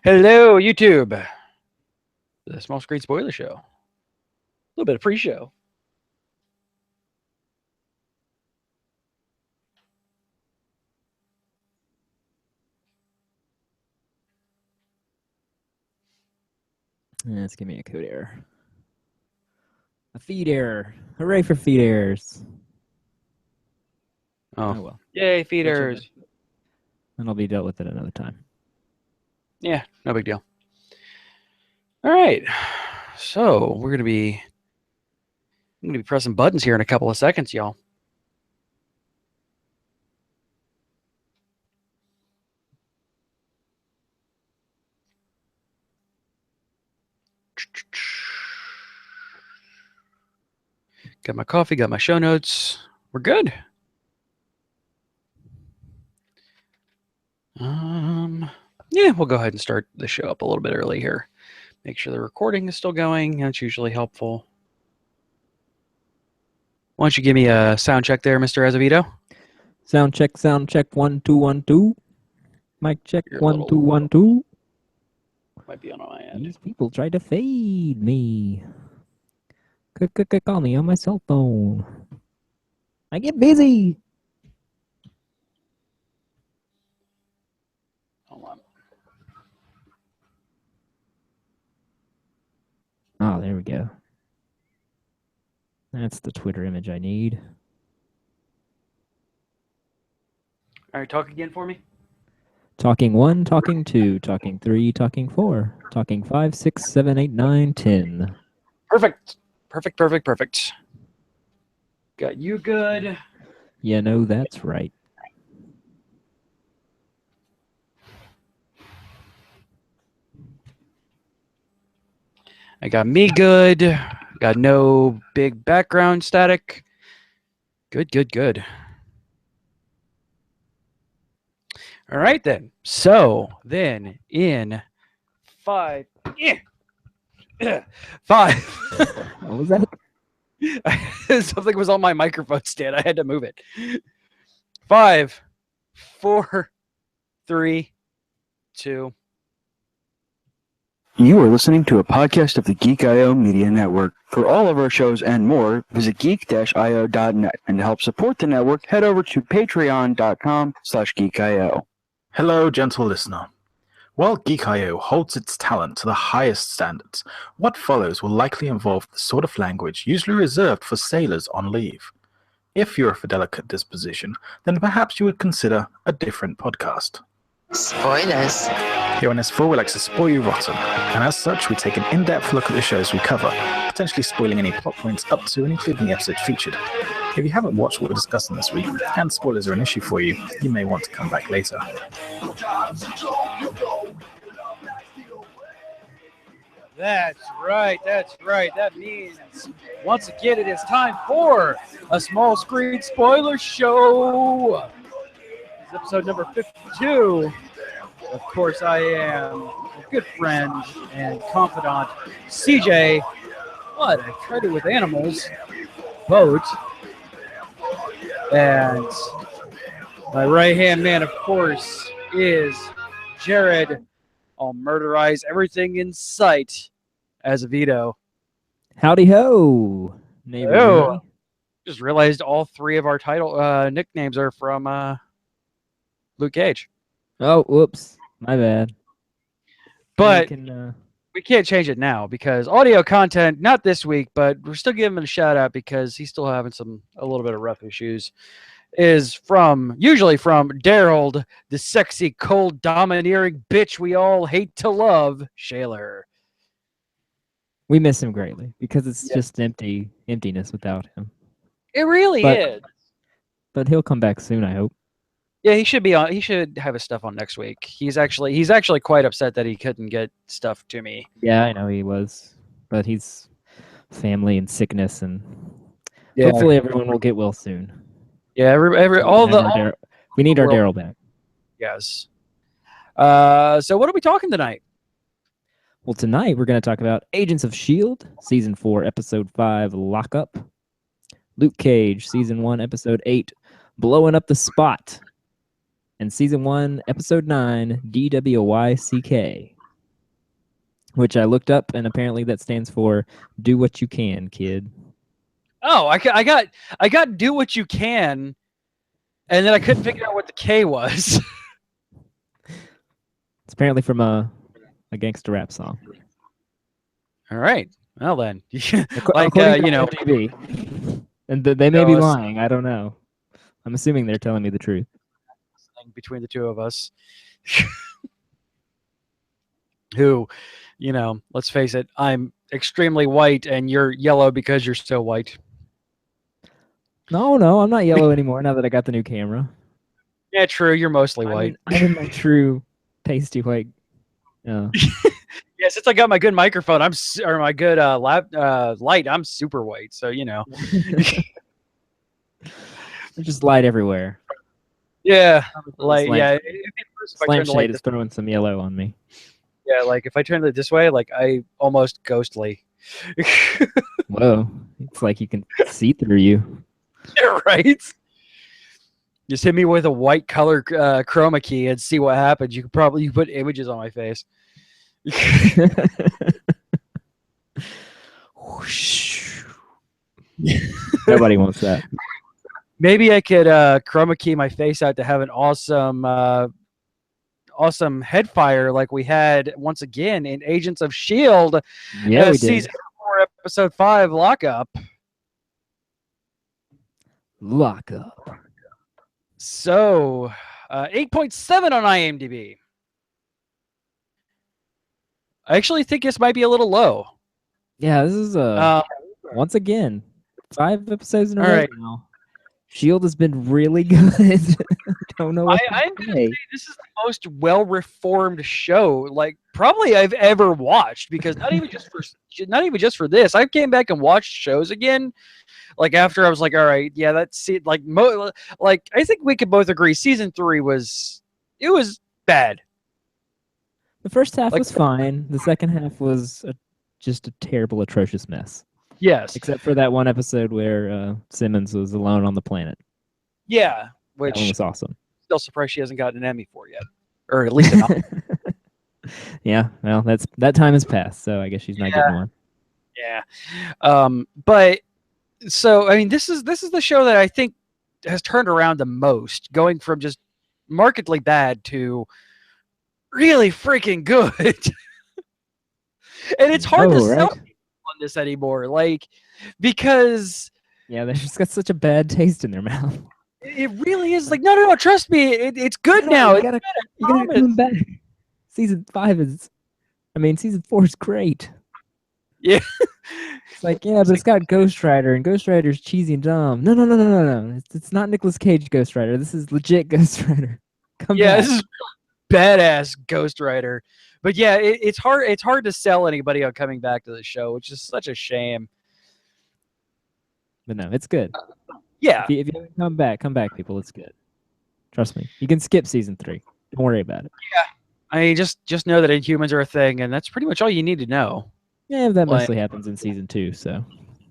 Hello, YouTube. The Small Screen Spoiler Show. A little bit of pre-show. Let's give me a code error. A feed error. Hooray for feed errors. Oh, well. Yay, feeders. And I'll be dealt with it another time. Yeah, no big deal. All right. So I'm gonna be pressing buttons here in a couple of seconds, y'all. Got my coffee, got my show notes. We're good. Yeah, we'll go ahead and start the show up a little bit early here. Make sure the recording is still going. That's usually helpful. Why don't you give me a sound check there, Mr. Azevedo? Sound check, 1 2 1 2. Mic check, You're 1 2 1 2. Might be on my end. These people tried to fade me. Call me on my cell phone. I get busy. Hold on. Oh, there we go. That's the Twitter image I need. All right, talk again for me. Talking 1, talking 2, talking 3, talking 4, talking 5, 6, 7, 8, 9, 10. Perfect. Got you good. You know that's right. I got me good. Got no big background static. Good. All right, then. So, then in 5... Five. What was that? Something was on my microphone stand. I had to move it. 5, 4, 3, 2. You are listening to a podcast of the Geek.io Media Network. For all of our shows and more, visit geek-io.net. And to help support the network, head over to patreon.com/geek.io. Hello, gentle listener. While Geek.io holds its talent to the highest standards, what follows will likely involve the sort of language usually reserved for sailors on leave. If you're of a delicate disposition, then perhaps you would consider a different podcast. Spoilers. Here on S4, we like to spoil you rotten, and as such, we take an in-depth look at the shows we cover, potentially spoiling any plot points up to and including the episode featured. If you haven't watched what we're discussing this week, and spoilers are an issue for you, you may want to come back later. That's right. That means, once again, it is time for a Small Screen Spoiler Show. This is episode number 52. Of course, I am a good friend and confidant, CJ. But I tried it with animals, boat, and my right-hand man, of course, is Jared. I'll murderize everything in sight, Azevedo. Howdy ho, neighbor. Oh. Just realized all three of our title nicknames are from Luke Cage. Oh, whoops. My bad. But we can't change it now because audio content, not this week, but we're still giving him a shout out because he's still having a little bit of rough issues. Is usually from Daryl, the sexy, cold, domineering bitch we all hate to love, Shaler. We miss him greatly because it's just emptiness without him. It really is. But he'll come back soon, I hope. Yeah, he should be on. He should have his stuff on next week. He's actually quite upset that he couldn't get stuff to me. Yeah, I know he was, but he's family and sickness, and hopefully everyone will get well soon. Yeah, we need our Daryl back. Yes. So what are we talking tonight? Well, tonight we're going to talk about Agents of S.H.I.E.L.D., Season 4, Episode 5, Lockup. Luke Cage, Season 1, Episode 8, Blowing Up the Spot. And Season 1, Episode 9, DWYCK. which I looked up, and apparently that stands for "Do What You Can, Kid." Oh, I got do what you can, and then I couldn't figure out what the K was. It's apparently from a gangster rap song. All right. Well then, According to IMDb. And they may be lying. I don't know. I'm assuming they're telling me the truth. between the two of us. Who, let's face it, I'm extremely white and you're yellow because you're so white. No, I'm not yellow anymore now that I got the new camera. Yeah, true. You're mostly white. I'm in my true pasty white. Yeah, since I got my good microphone, or my good light, I'm super white. So There's just light everywhere. Yeah, light. Slant- Yeah. If I turn Slant the light shade is throwing some yellow on me. yeah, like if I turn it this way, like I almost ghostly. Whoa! It's like you can see through you. Right? Just hit me with a white color chroma key and see what happens. You could probably put images on my face. Nobody wants that. Maybe I could chroma key my face out to have an awesome head fire like we had once again in Agents of S.H.I.E.L.D. Yeah, we did. Season 4, Episode 5, Lockup. Lock up. So, 8.7 on IMDb. I actually think this might be a little low. Yeah, this is once again 5 episodes in a All row right. now. S.H.I.E.L.D. has been really good. Don't know what I'm to gonna say. say this is the most well-reformed show, like probably I've ever watched. Because not even just for this, I came back and watched shows again. Like after I was like, all right, yeah, that's it. Like I think we could both agree, season 3 was bad. The first half Like- was fine. The second half was just a terrible, atrocious mess. Yes, Except for that one episode where Simmons was alone on the planet. yeah, That one which was awesome. still surprised she hasn't gotten an Emmy for yet, or at least an Oscar. Yeah, well, that time has passed, so I guess she's not getting one. Yeah, but so I mean, this is the show that I think has turned around the most, going from just markedly bad to really freaking good. And it's hard to sell right? on this anymore, like because Yeah, they just got such a bad taste in their mouth. it really is like no, trust me, it's good now. You It's gotta, good, I you gotta promise. come back. Season 4 is great. Yeah. It's like, yeah, but it's got Ghost Rider, and Ghost Rider's cheesy and dumb. No. It's not Nicolas Cage Ghost Rider. This is legit Ghost Rider. Come Yeah, back. this is badass Ghost Rider. But yeah, it's hard to sell anybody on coming back to the show, which is such a shame. But no, it's good. Yeah. If you come back, people. It's good. Trust me. You can skip season 3. Don't worry about it. I mean, just know that Inhumans are a thing, and that's pretty much all you need to know. Yeah, that Like- mostly happens in season 2, so.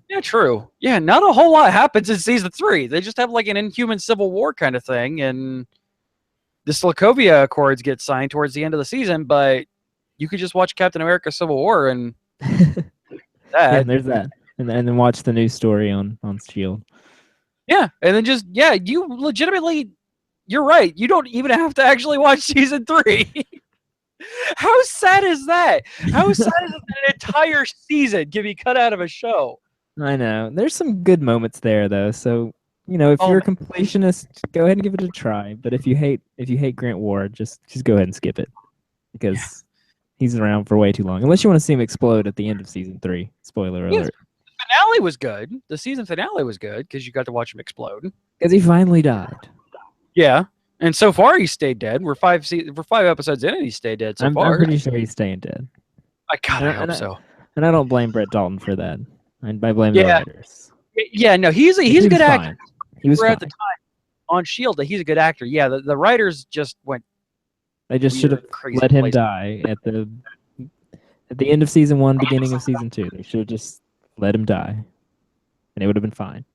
Yeah, true. Yeah, not a whole lot happens in season 3. They just have like an Inhuman Civil War kind of thing, and the Sokovia Accords get signed towards the end of the season, but you could just watch Captain America Civil War and Yeah, that. there's that. And then watch the news story on S.H.I.E.L.D. Yeah, and then just you legitimately, you're right. You don't even have to actually watch season 3. How sad is that? How sad is it that an entire season can be cut out of a show? I know. There's some good moments there though. So, if Oh, you're a completionist, go ahead and give it a try. But if you hate Grant Ward, just go ahead and skip it. Because he's around for way too long. Unless you want to see him explode at the end of season 3. Spoiler Yes. alert. Finale was good. The season finale was good because you got to watch him explode. Because he finally died. Yeah, and so far he stayed dead. We're 5 episodes in, and he stayed dead so I'm far. pretty sure he's staying dead. I and hope I- so. And I don't blame Brett Dalton for that. I blame the Yeah. writers. Yeah, no, he's a He good was actor. fine. He was We're fine. at the time on Shield that he's a good actor. Yeah, the writers just went. They just should have weird, crazy let him places. die at the end of season 1, beginning of season 2. They should have just let him die, and it would have been fine.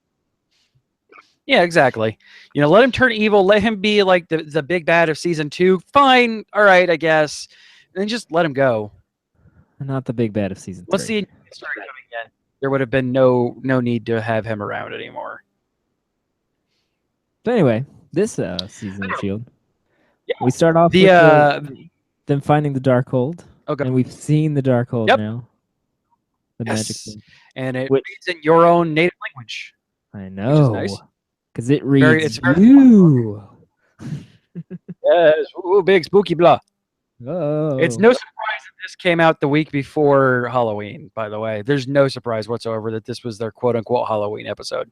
Yeah, exactly. Let him turn evil. Let him be like the big bad of season 2. Fine, all right, I guess. And then just let him go. Not the big bad of season 3. Once the Inhumans started coming in, there would have been no need to have him around anymore. But anyway, this season of Shield, Yeah. we start off The with them finding the Darkhold, okay, and we've seen the Darkhold Yep. now. The magic yes, thing. and it Which- reads in your own native language. I know. nice. Because it reads it's very- you. Yes, ooh, big spooky blah. Oh. It's no surprise that this came out the week before Halloween, by the way. There's no surprise whatsoever that this was their quote-unquote Halloween episode.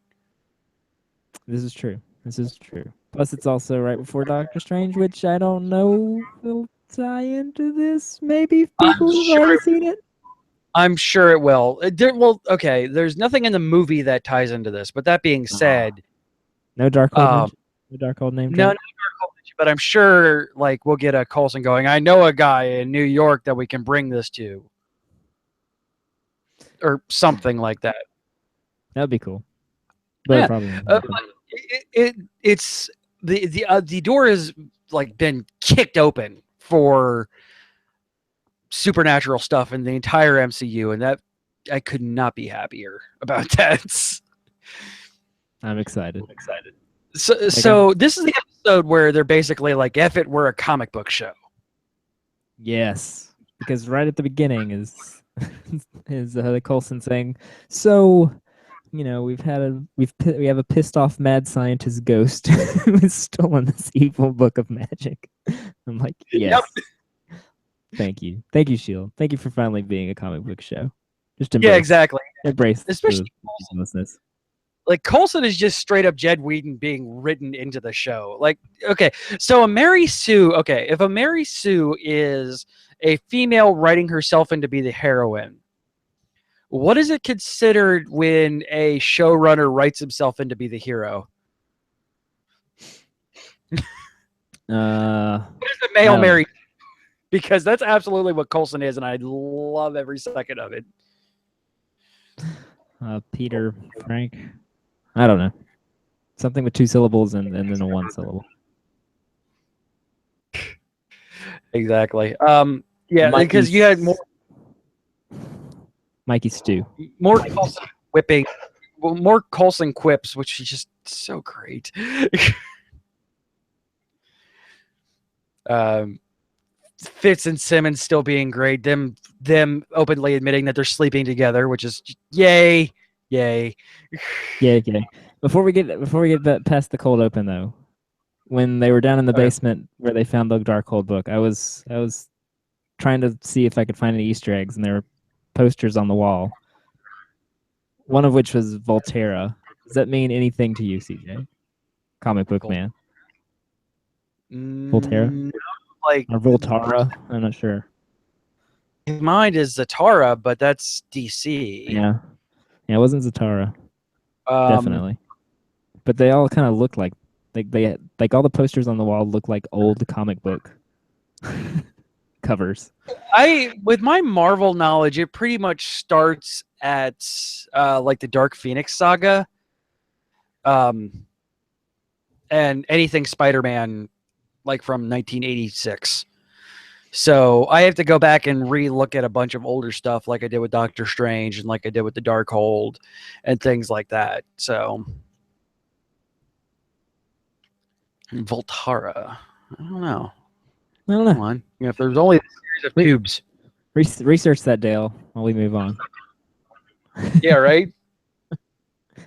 This is true. This is true. Plus, it's also right before Doctor Strange, which I don't know will tie into this. Maybe if I'm people have sure already it- seen it. I'm sure it will. Okay, there's nothing in the movie that ties into this, but that being said, No Darkhold. Um, No Darkhold name. no, drop? but I'm sure like we'll get a Coulson going, I know a guy in New York that we can bring this to. Or something like that. That'd be cool. But Yeah, probably won't Uh, happen. it's the door has like been kicked open for supernatural stuff in the entire MCU, and that I could not be happier about that. I'm excited. So this is the episode where they're basically like, "If it were a comic book show." Yes, because right at the beginning is the Coulson saying, "So, you know, we have a pissed off mad scientist ghost who has stolen this evil book of magic." I'm like, yes. Thank you, Shield. Thank you for finally being a comic book show. Just Yeah, exactly. embrace, Especially the ridiculousness. Like Coulson is just straight up Jed Whedon being written into the show. Like, okay, so a Mary Sue. Okay, if a Mary Sue is a female writing herself in to be the heroine, what is it considered when a showrunner writes himself in to be the hero? What is a male no. Mary? Because that's absolutely what Coulson is, and I love every second of it. Peter, Frank. I don't know. Something with 2 syllables and then a 1 syllable. Exactly. Yeah, because you had Mikey Stew. more Coulson whipping, well, more Coulson quips, which is just so great. Fitz and Simmons still being great. Them openly admitting that they're sleeping together, which is yay. Yeah. Before we get past the cold open though, when they were down in the Okay. basement where they found the Darkhold book, I was trying to see if I could find any Easter eggs, and there were posters on the wall. One of which was Volterra. Does that mean anything to you, CJ? Comic book man. Volterra? No, like Or Voltara? I'm not sure. his mind is Zatara, but that's DC. Yeah, it wasn't Zatara. Um, Definitely. But they all kind of look like they all the posters on the wall look like old comic book covers. With my Marvel knowledge, it pretty much starts at like the Dark Phoenix saga, and anything Spider-Man, like from 1986. So I have to go back and re-look at a bunch of older stuff, like I did with Doctor Strange and like I did with the Darkhold and things like that. So Voltara, I don't know. I don't Come know. on, if there's only a series of tubes, Research that, Dale, while we move on. yeah, right.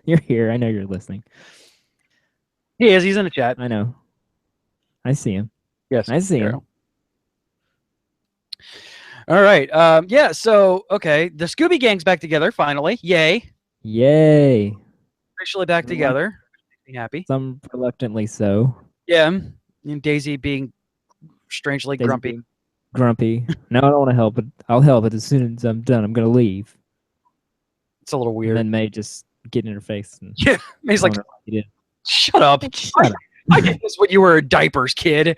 You're here. I know you're listening. He is. He's in the chat. I know. I see him. Yes, I see him. Carol. All right. Yeah. So okay, the Scooby Gang's back together finally. Yay! Yay. Officially back together. Makes me happy. Some reluctantly so. Yeah. And Daisy being strangely Daisy grumpy. being grumpy. No, I don't want to help, but I'll help it as soon as I'm done. I'm going to leave. It's a little And weird. then May just get in her face. And Yeah. He's like, tell her what you did. "Shut up! Shut up. I did this when you were diapers, kid."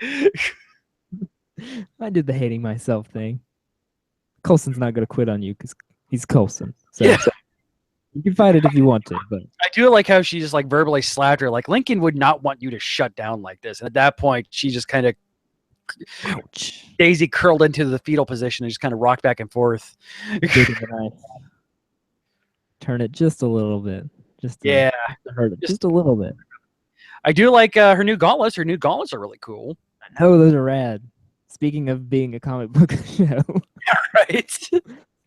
I did the hating myself thing. Coulson's not going to quit on you because he's Coulson. So Yeah. you can fight it if you want to, but I do like how she just like verbally slapped her. Like Lincoln would not want you to shut down like this. And at that point, she just kind of Ouch. Daisy curled into the fetal position and just kind of rocked back and forth. Taking the knife. Turn it just a little bit. Just to, Yeah, to hurt it. just- Just a little bit. I do like her new gauntlets. Her new gauntlets are really cool. Oh, those are rad. Speaking of being a comic book show, Right?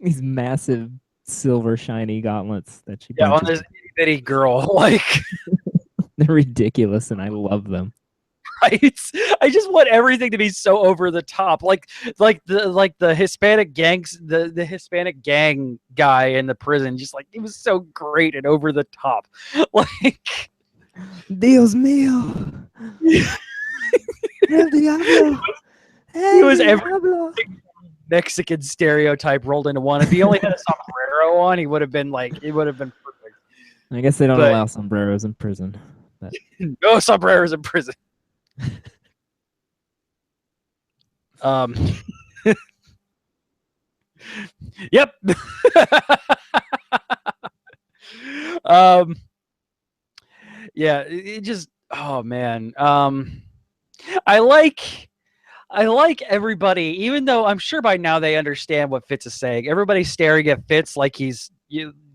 these massive silver shiny gauntlets that she Yeah, on punches. this itty bitty girl. Like, They're ridiculous, and I love them. right? I just want everything to be so over the top. Like the Hispanic gangs, the Hispanic gang guy in the prison, just like, it was so great and over the top. Like, Dios mío. El diablo. He was El every- diablo. Mexican stereotype rolled into one. If he only had a sombrero on, he would have been like, it would have been perfect. I guess they don't But- allow sombreros in prison. But No sombreros in prison. Yep. Yeah, it just, oh man. I like everybody, even though I'm sure by now they understand what Fitz is saying. Everybody's staring at Fitz like he's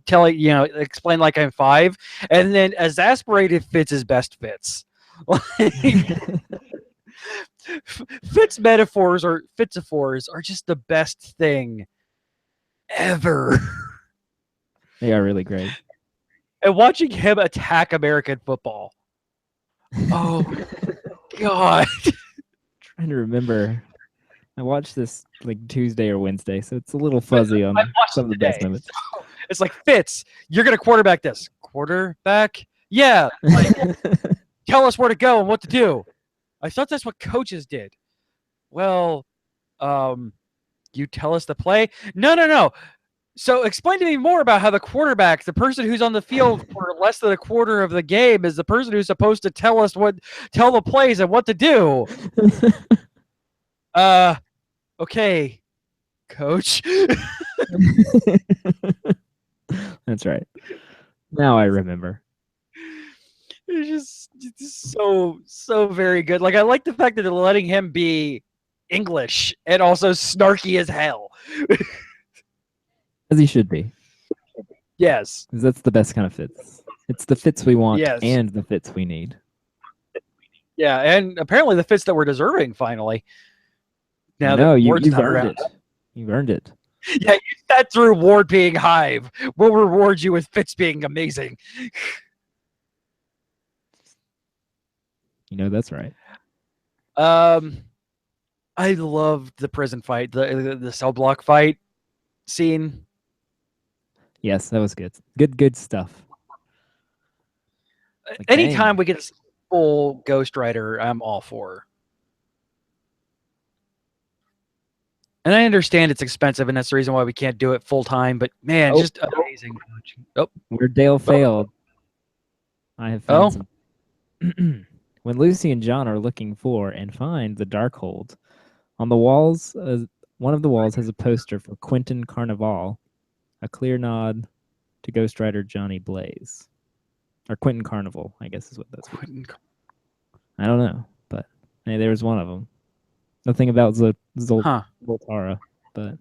explain like I'm 5, and then exasperated Fitz is best Fitz. Fitz metaphors or Fitzaphors are just the best thing ever. they are really great. And watching him attack American football. Oh God. Trying to remember. I watched this like Tuesday or Wednesday, so it's a little fuzzy on I watched some of it the best today. moments. It's like, Fitz, you're gonna quarterback this. Quarterback? Yeah. Like, tell us where to go and what to do. I thought that's what coaches did. Well, you tell us to play? No. So explain to me more about how the quarterback, the person who's on the field for less than a quarter of the game, is the person who's supposed to tell the plays and what to do. Okay, coach. That's right. Now I remember. It's just so very good. Like, I like the fact that they're letting him be English and also snarky as hell. As he should be. Yes. 'Cause that's the best kind of Fitz. It's the Fitz we want Yes. and the Fitz we need. Yeah, and apparently the Fitz that we're deserving finally. Now no, that you've Ward's not earned around. it. You've earned it. Yeah, you sat through Ward being Hive. We'll reward you with Fitz being amazing. You know that's right. I loved the prison fight, the cell block fight scene. Yes, that was good. Good stuff. Like, Anytime dang. we get a full Ghost Rider, I'm all for. And I understand it's expensive, and that's the reason why we can't do it full time. But man, Oh. just amazing. Oh, Where Dale failed. I have found some. When Lucy and John are looking for and find the Darkhold, on the walls, one of the walls has a poster for Quentin Carnival, a clear nod to Ghost Rider Johnny Blaze. Or Quentin Carnival, I guess is what that's. I don't know, but hey, there was one of them. Nothing about huh. Voltara, but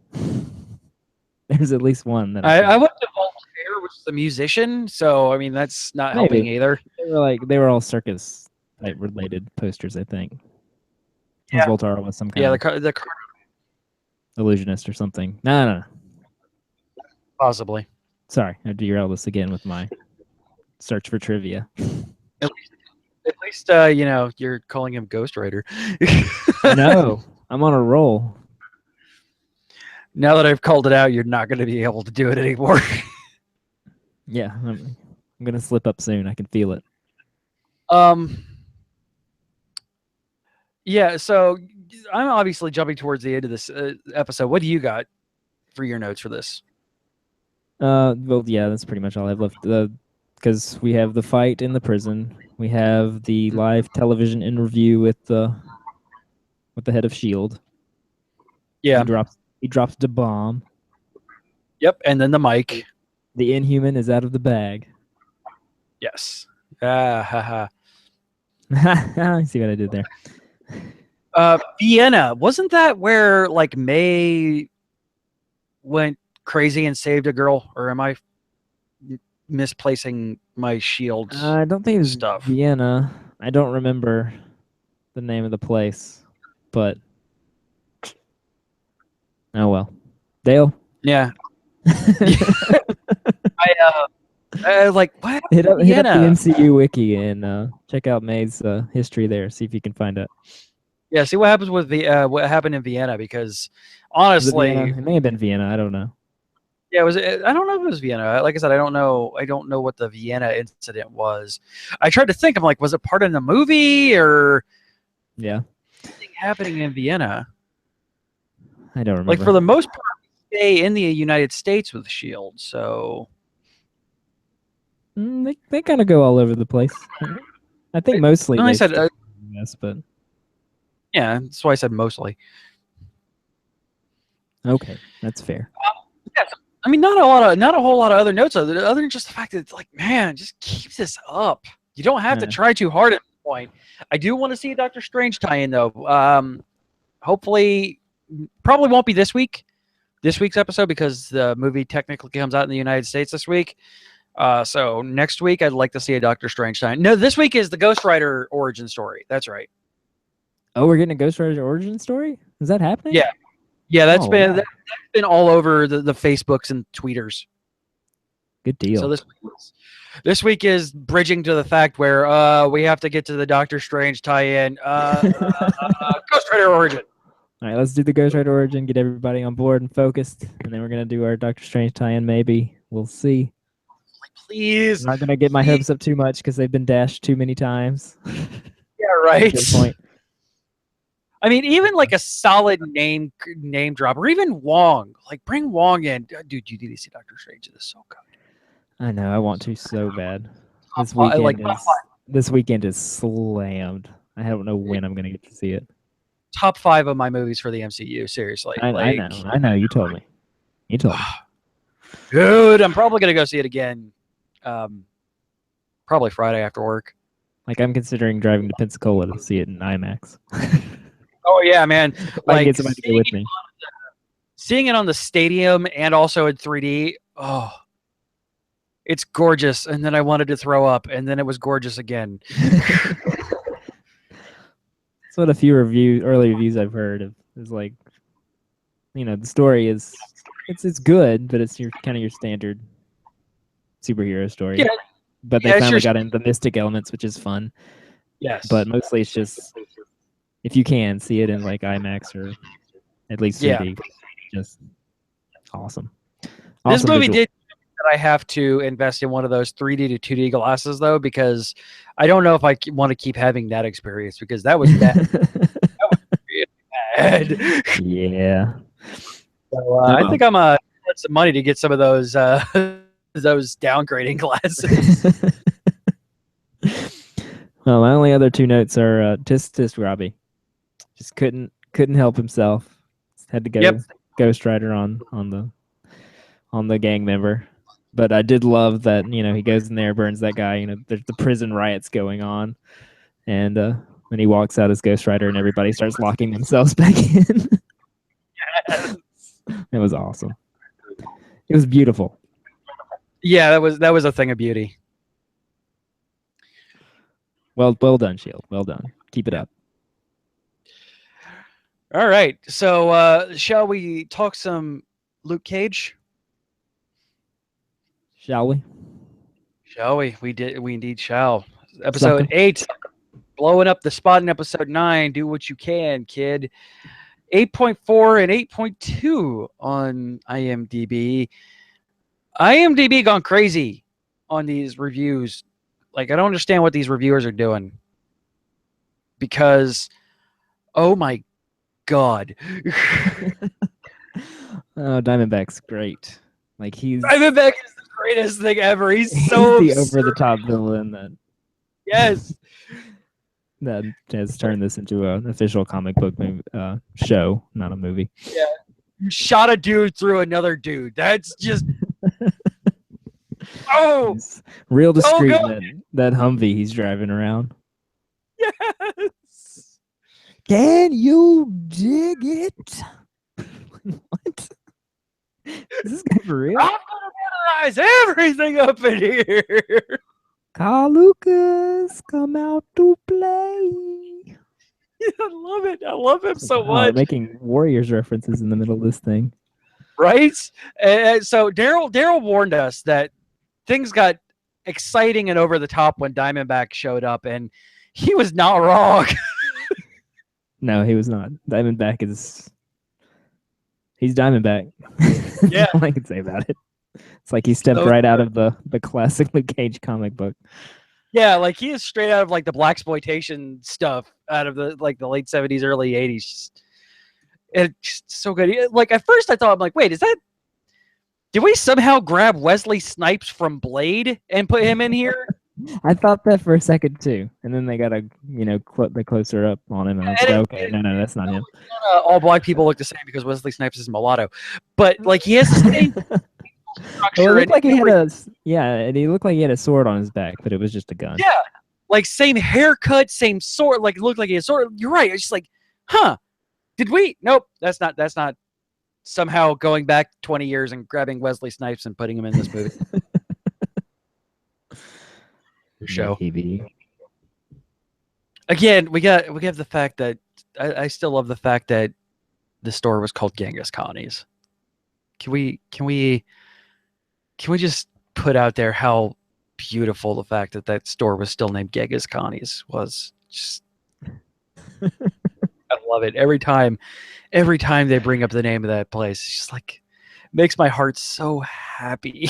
there's at least one that I went to Voltaire, which is a musician, so I mean that's not Maybe. helping either. they were all circus type related posters, I think. 'Cause Yeah. Voltara was some kind Yeah, of the illusionist or something. No. possibly. Sorry, I derailed this again with my search for trivia. At least you're calling him Ghost Rider. No, I'm on a roll. Now that I've called it out, you're not going to be able to do it anymore. Yeah, I'm gonna slip up soon. I can feel it. Yeah, so I'm obviously jumping towards the end of this episode. What do you got for your notes for this? Well, yeah, that's pretty much all I have left. Because we have the fight in the prison, we have the live television interview with the head of Shield. Yeah. He drops the bomb. Yep, and then the mic. The Inhuman is out of the bag. Yes. Ah, ha, ha. I see what I did there. Vienna, wasn't that where like May went crazy and saved a girl, or am I misplacing my shield I don't think it was stuff? Vienna. I don't remember the name of the place, but oh well. Dale, Yeah, I like what happened hit to up the Vienna? MCU wiki and check out May's history there. See if you can find it. Yeah, see what happens with the what happened in Vienna, because Was it honestly, Vienna? It may have been Vienna. I don't know. yeah, I don't know if it was Vienna. Like I said, I don't know. I don't know what the Vienna incident was. I tried to think. I'm like, was it part of the movie or Yeah, something happening in Vienna? I don't remember. Like for the most part, we stay in the United States with Shield. So They kind of go all over the place. I think mostly and I they said, stick to the US, but yeah, that's why I said mostly. okay, that's fair. Yeah, I mean, not a whole lot of other notes other than just the fact that it's like, man, just keep this up. You don't have to Yeah. try too hard at this point. I do want to see a Doctor Strange tie-in though. Hopefully, probably won't be this week's episode, because the movie technically comes out in the United States this week. So next week, I'd like to see a Doctor Strange tie-in. No, this week is the Ghost Rider origin story. That's right. Oh, we're getting a Ghost Rider origin story? Is that happening? Yeah. Yeah, that's Oh, been wow. that's been all over the Facebooks and Tweeters. Good deal. So this week is bridging to the fact where we have to get to the Doctor Strange tie-in. Ghost Rider origin. All right, let's do the Ghost Rider origin, get everybody on board and focused, and then we're going to do our Doctor Strange tie-in maybe. We'll see. Please. I'm not going to get my hopes up too much because they've been dashed too many times. Yeah, right. Good point. I mean, even like a solid name drop, or even Wong. Like, bring Wong in. Dude, you need to see Doctor Strange. It is so good. I know, I want to so bad. This I weekend, like this weekend is slammed. I don't know when I'm going to get to see it. top 5 of my movies for the MCU. Seriously. I know. You told me. You told me. Dude, I'm probably going to go see it again. Probably Friday after work. Like, I'm considering driving to Pensacola to see it in IMAX. Oh, yeah, man. I can Like, get somebody to go with me. seeing it on the stadium and also in 3D, oh, it's gorgeous. And then I wanted to throw up, and then it was gorgeous again. That's what a few early reviews I've heard of. Is like, the story is it's good, but it's your kind of your standard superhero story. Yeah. But they Yeah, it's finally your- got into the mystic elements, which is fun. Yes. But mostly it's just, if you can see it in like IMAX or at least 3D, just awesome. This Awesome movie visual. did that I have to invest in one of those 3D to 2D glasses, though, because I don't know if I want to keep having that experience, because that was bad. bad. Yeah. So, I think I'm gonna get some money to get some of those downgrading glasses. Well, my only other two notes are Tisk Robbie. Just couldn't help himself. Had to go Yep. Ghost Rider on the gang member. But I did love that, he goes in there, burns that guy, there's the prison riots going on. And when he walks out as Ghost Rider and everybody starts locking themselves back in. It was awesome. It was beautiful. Yeah, that was a thing of beauty. Well done, Shield. Well done. Keep it up. All right, so shall we talk some Luke Cage? Shall we? Shall we? We indeed shall. Episode Sucker. 8, blowing up the spot in episode 9. Do what you can, kid. 8.4 and 8.2 on IMDb. IMDb gone crazy on these reviews. Like, I don't understand what these reviewers are doing. Because, oh my God. Oh, Diamondback's great. Like he's Diamondback is the greatest thing ever. He's he's so the absurd. over the top villain that Yes. has turned this into an official comic book movie, show, not a movie. You shot a dude through another dude. That's just oh He's real discreet good. in that Humvee he's driving around. yes. Can you dig it? What? Is this guy for real? I'm gonna memorize everything up in here. Carl Lucas, come out to play. I love it. I love him so Wow, much. making Warriors references in the middle of this thing. Right? And so Daryl warned us that things got exciting and over the top when Diamondback showed up, and he was not wrong. No, he was not. Diamondback is. He's Diamondback. Yeah. That's all I can say about it. It's like he stepped So right out of the classic Luke Cage comic book. Yeah, like he is straight out of like the blaxploitation stuff out of the like the late 70s, early 80s. It's just so good. Like at first I thought, I'm like, wait, did we somehow grab Wesley Snipes from Blade and put him in here? I thought that for a second too, and then they got a the closer up on him, and I was like, okay, no, that's not him. All black people look the same because Wesley Snipes is mulatto, but like he has the same structure. Well, it looked and like he had everything. and he looked like he had a sword on his back, but it was just a gun. Yeah, like same haircut, same sword. Like it looked like he had a sword. You're right. It's just like, huh? Did we? Nope. That's not somehow going back 20 years and grabbing Wesley Snipes and putting him in this movie. Show. Maybe. Again, we have the fact that I still love the fact that the store was called Genghis Connie's. Can we just put out there how beautiful the fact that store was still named Genghis Connie's was? Just I love it every time they bring up the name of that place. It's just like makes my heart so happy.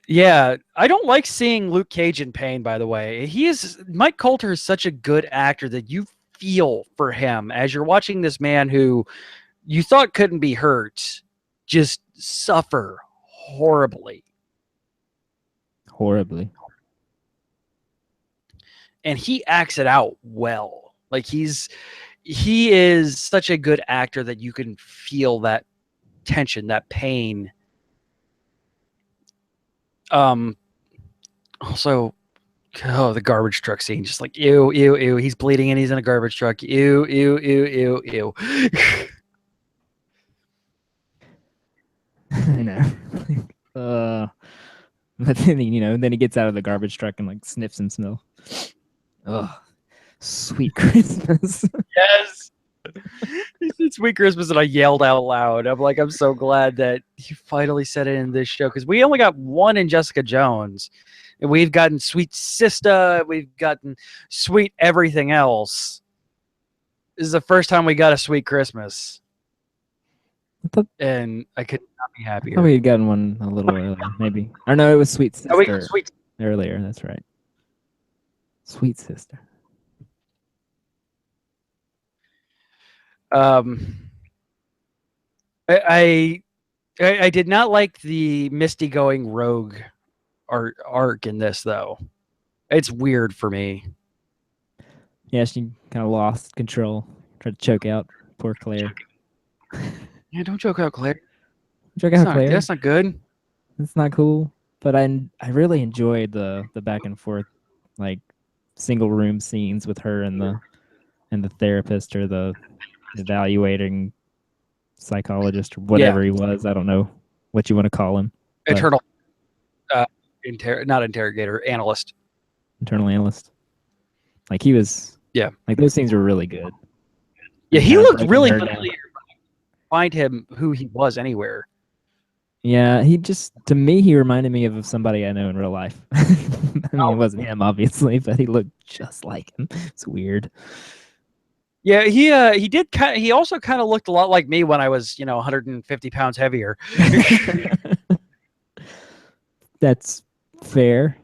Yeah, I don't like seeing Luke Cage in pain, by the way. Mike Coulter is such a good actor that you feel for him as you're watching this man who you thought couldn't be hurt just suffer horribly. And he acts it out well. Like he is such a good actor that you can feel that tension, that pain. Also, the garbage truck scene, just like ew, he's bleeding and he's in a garbage truck. Ew. I know. But then then he gets out of the garbage truck and like sniffs and smells. Ugh, sweet Christmas. Yes. It's Sweet Christmas, and I yelled out loud. I'm like, I'm so glad that he finally said it in this show, because we only got one in Jessica Jones, and we've gotten Sweet Sister, we've gotten Sweet everything else. This is the first time we got a Sweet Christmas, and I could not be happier. Oh, we had gotten one a little earlier, maybe. Or no, it was Sweet Sister. Oh, we got Sweet earlier. That's right. Sweet Sister. I did not like the Misty going rogue arc in this, though. It's weird for me. Yeah, she kind of lost control. Tried to choke out poor Claire. Yeah, don't choke out Claire. Choke out Claire. That's not good. It's not cool. But I really enjoyed the back and forth, like single room scenes with her and the therapist or the evaluating psychologist or whatever he was. I don't know what you want to call him. Internal, not interrogator, analyst. Internal analyst. Like he was. Yeah. Like those scenes were really good. Yeah, he Kinda looked breaking really her familiar. down. Find him who he was anywhere. Yeah, to me, he reminded me of somebody I know in real life. I mean, it wasn't him, obviously, but he looked just like him. It's weird. Yeah, he did he also kind of looked a lot like me when I was, 150 pounds heavier. That's fair.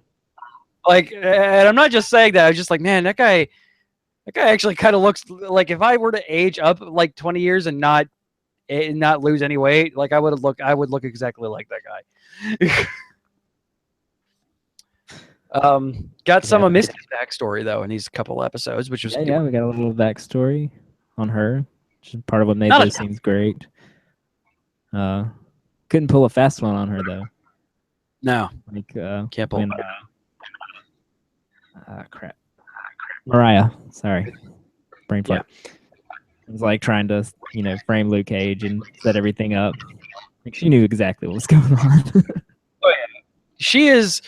Like, and I'm not just saying that. I was just like, man, that guy actually kind of looks like, if I were to age up like 20 years and not lose any weight, like I would look exactly like that guy. Got some of Misty's backstory though in these couple episodes, which was yeah, we got a little backstory on her, which is part of what made Not a those scenes great. Couldn't pull a fast one on her though. No, Like can't pull. Crap. Mariah, sorry. Brain fart. Was like trying to, frame Luke Cage and set everything up. Like, she knew exactly what was going on. She is,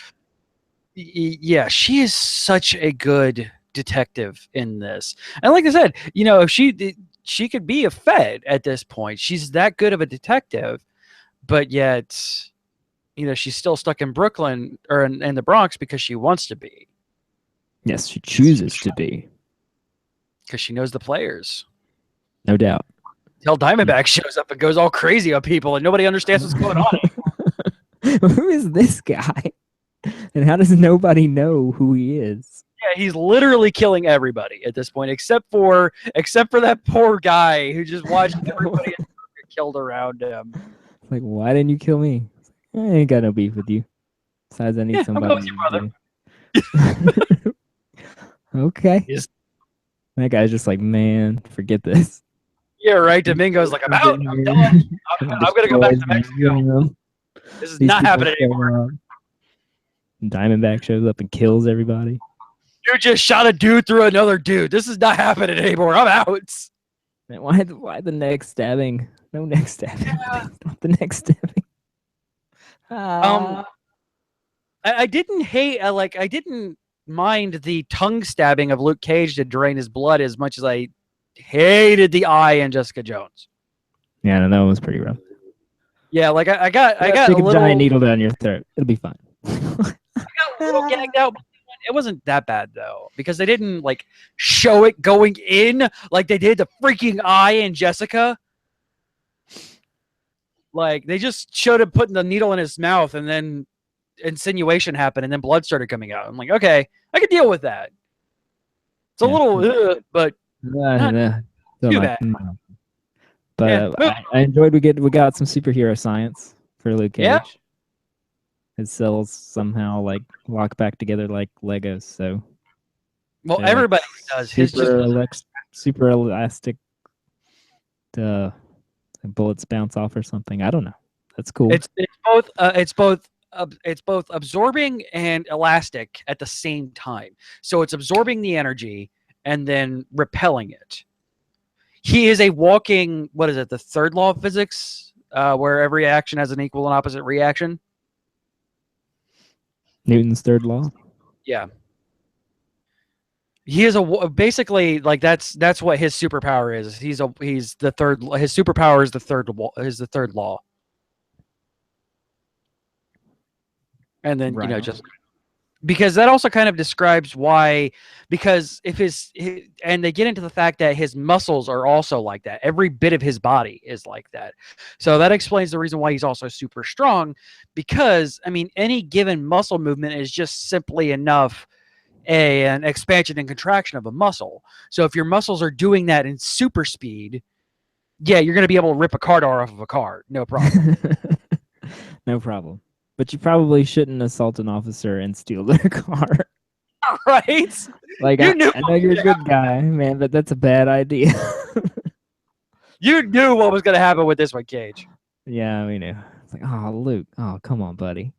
she is such a good detective in this. And like I said, if she could be a Fed at this point. She's that good of a detective, but yet, she's still stuck in Brooklyn or in the Bronx because she wants to be. Yes, she chooses to be. Because she knows the players. No doubt. Till Diamondback shows up and goes all crazy on people and nobody understands what's going on. Who is this guy? And how does nobody know who he is? Yeah, he's literally killing everybody at this point, except for that poor guy who just watched everybody get killed around him. Like, why didn't you kill me? I ain't got no beef with you. Besides, I need somebody. I'm going with you, brother. Okay. Yes. That guy's just like, man, forget this. Yeah, right. Domingo's like, I'm out. I'm done. I'm going to go back to Mexico. This is not happening anymore. Diamondback shows up and kills everybody. You just shot a dude through another dude. This is not happening anymore. I'm out. Man, why the neck stabbing? No neck stabbing. Yeah. Not the neck stabbing. I didn't hate, I didn't mind the tongue stabbing of Luke Cage to drain his blood as much as I hated the eye in Jessica Jones. Yeah, no, that one was pretty rough. Yeah, like I got a little giant needle down your throat. It'll be fine. I got a little gagged out. It wasn't that bad though, because they didn't show it going in like they did the freaking eye in Jessica. Like they just showed him putting the needle in his mouth, and then insinuation happened, and then blood started coming out. I'm like, okay, I can deal with that. It's a little, but not too bad. But I enjoyed we got some superhero science for Luke Cage. Yeah. His cells somehow lock back together like Legos. So well, everybody does. His super elastic. Bullets bounce off or something. I don't know. That's cool. It's both absorbing and elastic at the same time. So it's absorbing the energy and then repelling it. He is a walking, what is it, the third law of physics, where every action has an equal and opposite reaction? Newton's third law? Yeah. He is basically that's what his superpower is. He's the third. His superpower is the third law. And then right. Just because that also kind of describes why. Because if and they get into the fact that his muscles are also like that. Every bit of his body is like that. So that explains the reason why he's also super strong. Because any given muscle movement is just simply enough. An expansion and contraction of a muscle. So if your muscles are doing that in super speed, you're going to be able to rip a car door off of a car. No problem. No problem. But you probably shouldn't assault an officer and steal their car. Right? I know you're a good guy, man, but that's a bad idea. You knew what was going to happen with this one, Cage. Yeah, we knew. It's like, oh, Luke. Oh, come on, buddy.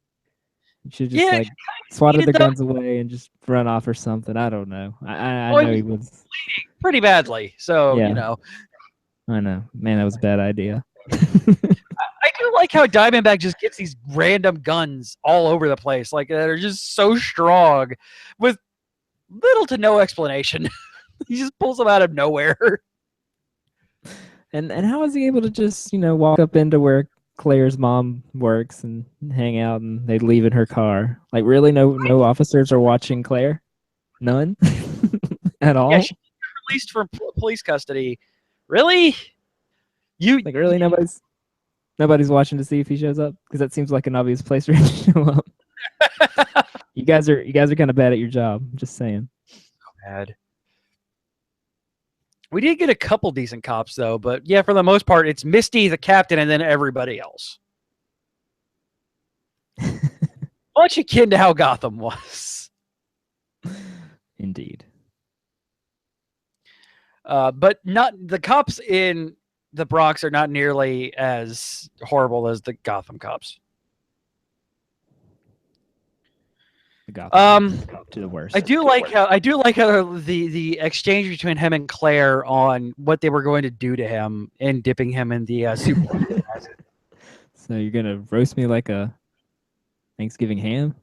You should just swatted the guns away and just run off or something. I don't know. I know he was bleeding pretty badly. So, yeah. I know. Man, that was a bad idea. I do like how Diamondback just gets these random guns all over the place. That are just so strong with little to no explanation. He just pulls them out of nowhere. And how is he able to just, walk up into where Claire's mom works and hang out, and they leave in her car? Really, no officers are watching Claire? None? At all? Yeah, she's released from police custody. Really? Really nobody's watching to see if he shows up? Because that seems like an obvious place for him to show up. You guys are kind of bad at your job. I'm just saying. Bad. We did get a couple decent cops, though, but for the most part, it's Misty, the captain, and then everybody else. Much akin to how Gotham was. Indeed. But not the cops in the Bronx are not nearly as horrible as the Gotham cops. to Gotham. To the worst. I do like how the exchange between him and Claire on what they were going to do to him and dipping him in the super. So you're gonna roast me like a Thanksgiving ham?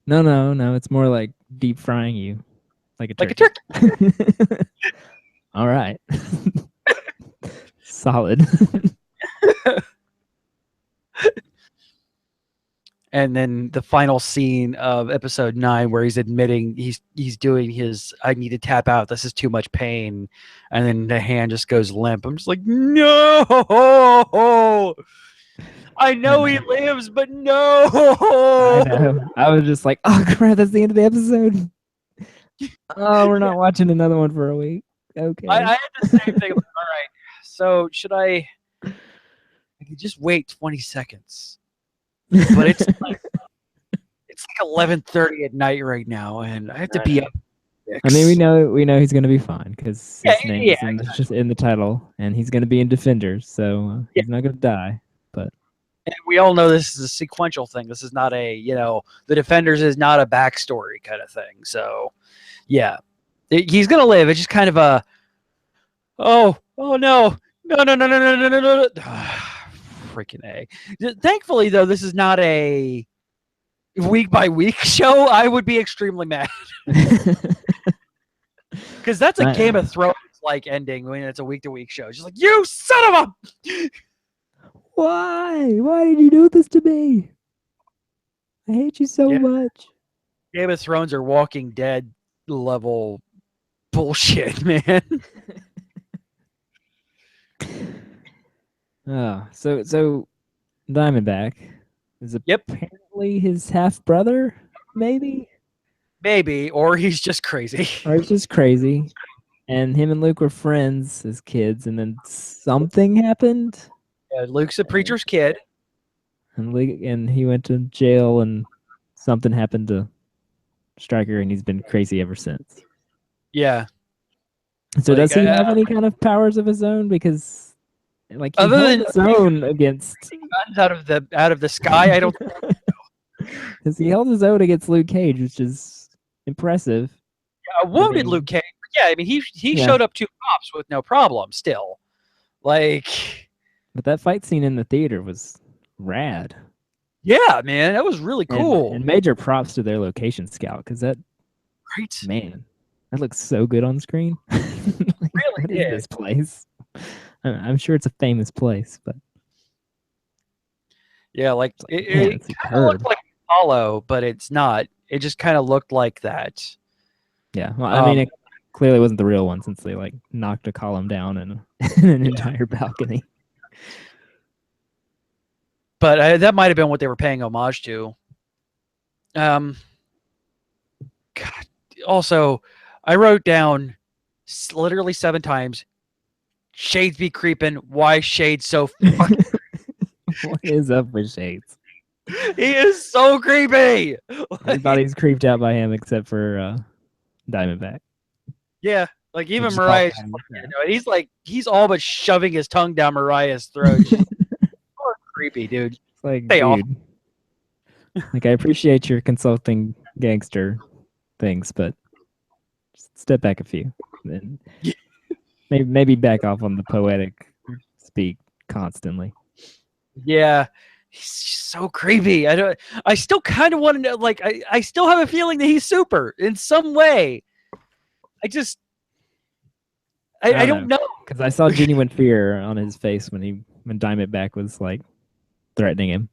No. It's more like deep frying you, like a turkey. All right. Solid. And then the final scene of episode 9, where he's admitting he's doing his "I need to tap out. This is too much pain," and then the hand just goes limp. I'm just like, no. I know he lives, but no. I know. I was just like, oh crap, that's the end of the episode. Oh, we're not watching another one for a week. Okay. I had the same thing. All right. So should I could just wait 20 seconds. But it's like 11:30 at night right now, and I have to be up. I mean, we know he's gonna be fine because his name is exactly. just in the title, and he's gonna be in Defenders, so he's not gonna die. But And we all know this is a sequential thing. This is not a the Defenders is not a backstory kind of thing. So yeah, he's gonna live. It's just kind of a no. Freaking A. Thankfully, though, this is not a week by week show. I would be extremely mad because that's a Game of Thrones like ending when it's a week to week show. It's just like, you son of a. Why did you do this to me? I hate you so much. Game of Thrones or Walking Dead level bullshit, man. So Diamondback is apparently his half brother, maybe, or he's just crazy. or he's just crazy. And him and Luke were friends as kids, and then something happened. Yeah, Luke's a preacher's kid, and he went to jail, and something happened to Stryker, and he's been crazy ever since. Yeah. So does he have any kind of powers of his own? Because like he other than held his own against guns out of the sky, I don't. Because he held his own against Luke Cage, which is impressive. Yeah, wounded Luke Cage. Yeah, I mean he showed up 2 cops with no problem. Still, like. But that fight scene in the theater was rad. Yeah, man, that was really cool. And major props to their location scout, because that man, that looks so good on screen. Like, really what is this place? I'm sure it's a famous place, but yeah, like it kind of looked like Apollo, but it's not. It just kind of looked like that. Yeah, well, I mean, it clearly wasn't the real one since they like knocked a column down and an entire balcony. But that might have been what they were paying homage to. God. Also, I wrote down literally 7 times. Shades be creeping. Why Shades so fucking? What is up with Shades? He is so creepy. Everybody's creeped out by him except for Diamondback. Yeah, like even Mariah's. He's all but shoving his tongue down Mariah's throat. Creepy, dude. It's like, dude, like I appreciate your consulting gangster things, but just step back a few. And maybe back off on the poetic speak constantly. Yeah, he's just so creepy. I still kind of want to know. Like, I still have a feeling that he's super in some way. I don't know because I saw genuine fear on his face when Diamondback was like threatening him.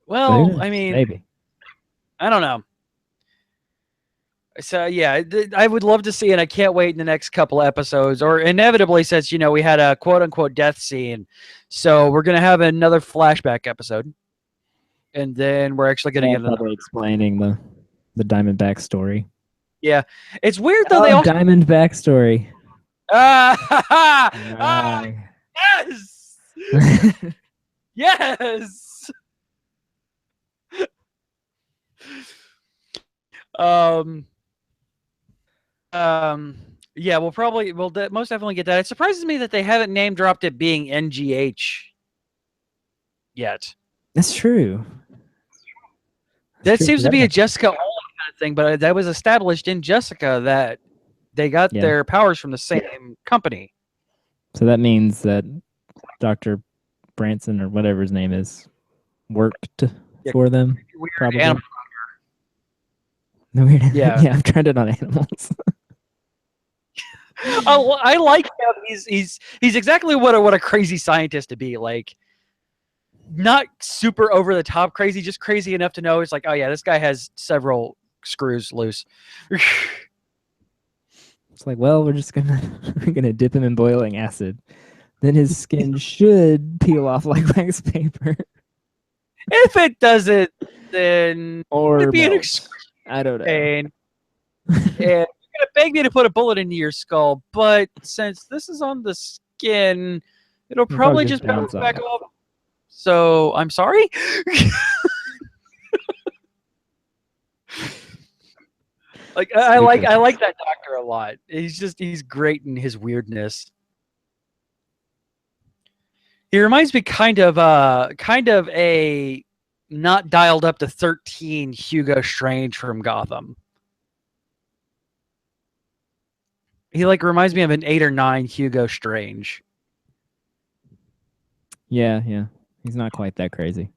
Well, I mean, maybe. I don't know. So yeah, I would love to see, and I can't wait in the next couple of episodes, or inevitably, since we had a quote unquote death scene, so we're gonna have another flashback episode, and then we're actually gonna get another explaining the Diamondback story. Yeah, it's weird though. They also Diamondback story. Yes. Yes. Yeah, we'll most definitely get that. It surprises me that they haven't name dropped it being NGH yet. That's true. That true seems for to be a them. Jessica Olin kind of thing, but that was established in Jessica that they got Yeah. their powers from the same company. So that means that Dr. Branson or whatever his name is worked Yeah, for them. Weird Probably. animal. The weird. Yeah. Yeah, I've tried it on animals. Oh, I like him. He's exactly what a crazy scientist to be. Like, not super over the top crazy, just crazy enough to know it's like, oh yeah, this guy has several screws loose. It's like, well, we're gonna dip him in boiling acid. Then his skin should peel off like wax paper. If it doesn't, then Or it'd be an melt. I don't know. pain. And you're gonna beg me to put a bullet into your skull, but since this is on the skin, it'll probably just bounce back off. So I'm sorry. Like I like that doctor a lot. He's great in his weirdness. He reminds me kind of a not dialed up to 13 Hugo Strange from Gotham. He like reminds me of an 8 or 9 Hugo Strange. Yeah. He's not quite that crazy.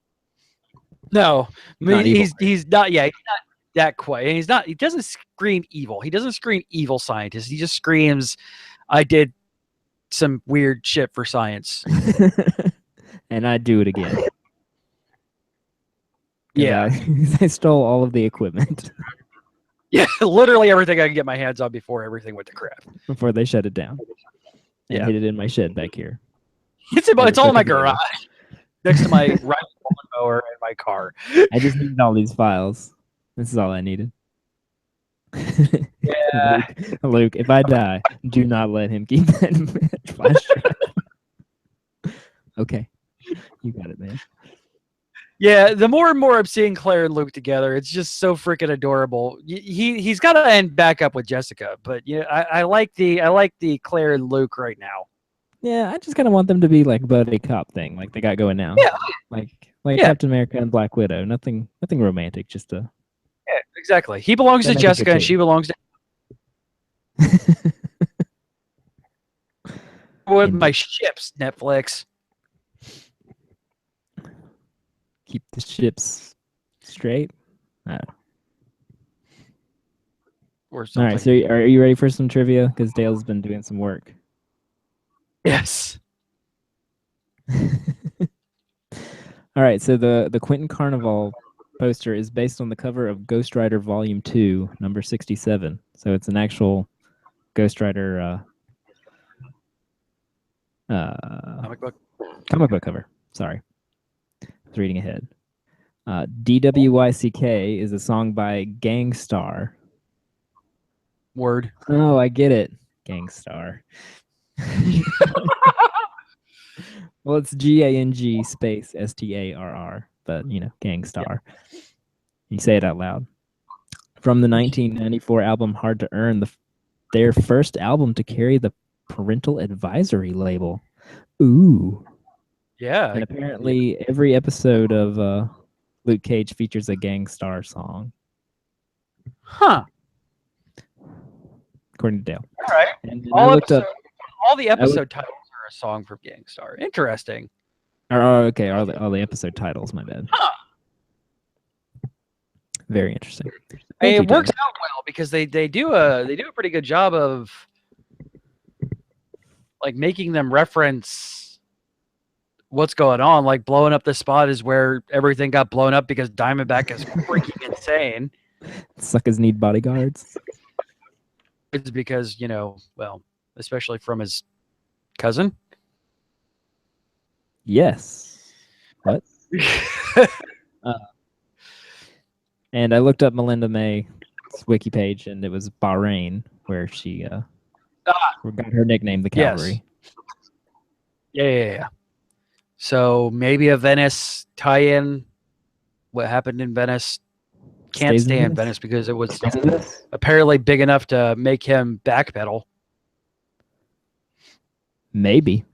No, I mean, Not evil. he's not. Yeah, he's not that quite. And he's not. He doesn't scream evil. He doesn't scream evil scientist. He just screams, "I did some weird shit for science." And I'd do it again. 'Cause Yeah, I stole all of the equipment yeah, literally everything I could get my hands on before everything went to crap. before they shut it down. And Yeah. hid it in my shed back here. It's all in my garage, next to my rifle mower and my car. I just needed all these files. This is all I needed. Yeah. Luke, if I die, do not let him keep that flash drive. Okay. You got it, man. Yeah, the more and more I'm seeing Claire and Luke together, it's just so freaking adorable. He's got to end back up with Jessica, but yeah, I like the Claire and Luke right now. Yeah, I just kind of want them to be like buddy cop thing, like they got going now. Yeah. Like Yeah. Captain America and Black Widow. Nothing romantic, just a Yeah, exactly. He belongs That to makes it Jessica, and good. she belongs to with my ships. Netflix. keep the ships straight. Or All something. right, so are you ready for some trivia? Because Dale's been doing some work. Yes. All right, so the Quentin Carnival poster is based on the cover of Ghost Rider Volume 2, number 67. So it's an actual Ghost Rider Comic book. comic book cover. Sorry. I was reading ahead. DWYCK is a song by Gangstar. Word. Oh, I get it. Gangstar. Well, it's GANG space STARR, but you know, Gangstar. You say it out loud. From the 1994 album Hard to Earn, their first album to carry the parental advisory label. Ooh. Yeah. And apparently every episode of Luke Cage features a Gangstar song, Huh. according to Dale. All right. And then I looked up. All the episode titles are a song from Gangstar. Interesting. Okay, all the episode titles. My bad. Huh. Very interesting. Hey, Thank it you, works Dale. out well because they do a pretty good job of like making them reference what's going on. Like blowing up the spot is where everything got blown up because Diamondback is freaking insane. Suckers need bodyguards. It's because, well, especially from his cousin. Yes. What? And I looked up Melinda May's wiki page, and it was Bahrain, where she got her nickname, the Yes. Cavalry. Yeah. So maybe a Venice tie-in. What happened in Venice? Can't Stays in stay in Venice because it was apparently big enough to make him backpedal. Maybe.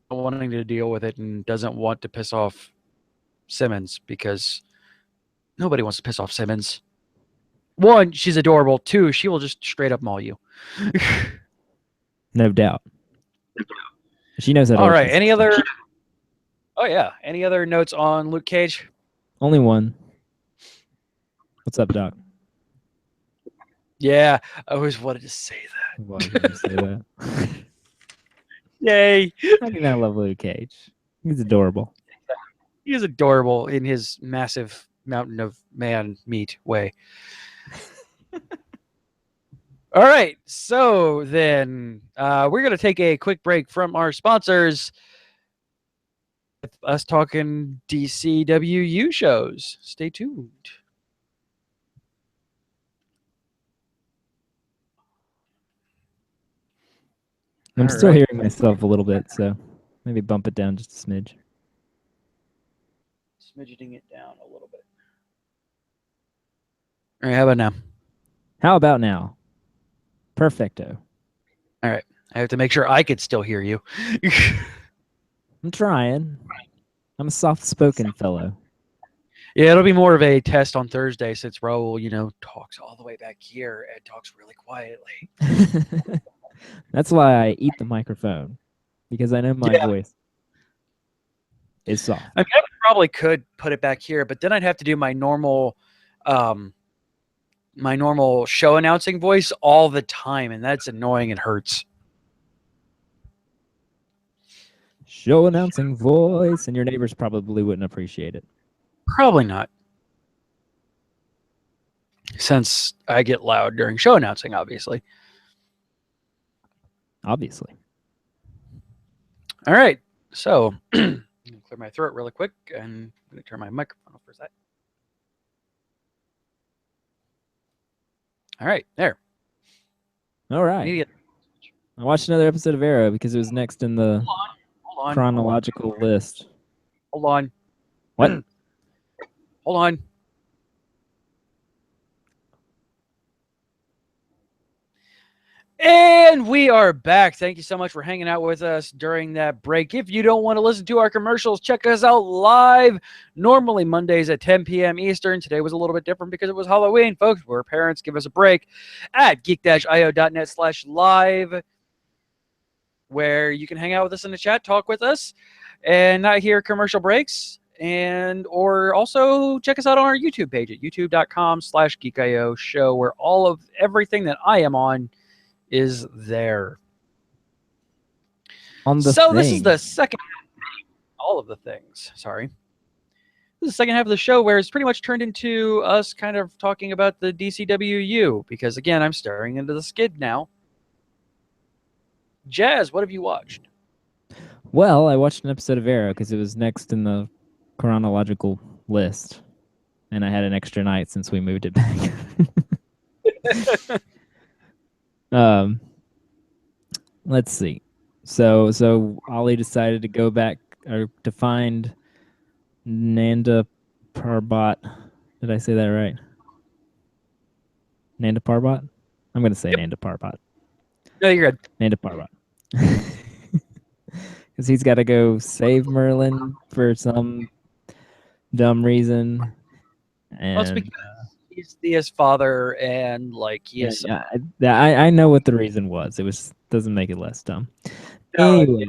Wanting to deal with it and doesn't want to piss off Simmons because nobody wants to piss off Simmons. One, she's adorable. Two, she will just straight up maul you. No doubt. She knows how to All work right. this Any system. other? Oh yeah. Any other notes on Luke Cage? Only one. What's up, Doc? Yeah, I always wanted to say that. Why did you say that? Yay! I do not love Luke Cage. He's adorable. He is adorable in his massive mountain of man meat way. All right, so then we're going to take a quick break from our sponsors. Us talking DCWU shows. Stay tuned. I'm All still right. hearing myself a little bit, so maybe bump it down just a smidge. Smidgeting it down a little bit. All right, how about now? How about now? Perfecto. I have to make sure I could still hear you. I'm trying. I'm a soft-spoken fellow. Yeah, it'll be more of a test on Thursday since Raul, talks all the way back here and talks really quietly. That's why I eat the microphone, because I know my voice is soft. I mean, I probably could put it back here, but then I'd have to do my normal show announcing voice all the time, and that's annoying and hurts. Show announcing voice, and your neighbors probably wouldn't appreciate it. Probably not. Since I get loud during show announcing, obviously. Obviously. All right. So, I'm going to clear my throat really quick, and I'm going to turn my microphone off for a sec. All right. There. All right. I need to get- I watched another episode of Arrow because it was next in the Hold on. chronological list. Hold on. What? Hold on. And we are back. Thank you so much for hanging out with us during that break. If you don't want to listen to our commercials, check us out live. Normally Mondays at 10 p.m. Eastern. Today was a little bit different because it was Halloween, folks. We're parents. Give us a break at geek-io.net/live, where you can hang out with us in the chat, talk with us, and not hear commercial breaks. Or also check us out on our YouTube page at youtube.com/geekio show, where all of everything that I am on is there. On the This is thing. the second all of the things. Sorry. This is the second half of the show where it's pretty much turned into us kind of talking about the DCWU, because again, I'm staring into the skid now. Jazz, what have you watched? Well, I watched an episode of Arrow because it was next in the chronological list, and I had an extra night since we moved it back. Let's see. So Ollie decided to go back or to find Nanda Parbat. Did I say that right? Nanda Parbat? I'm going to say Nanda Parbat. No, you're good. Nanda Parbat. Because he's got to go save Merlin for some dumb reason. And Well, it's because he's Thea's father, and like he is. I know what the reason was. It doesn't make it less dumb. No, Anyway.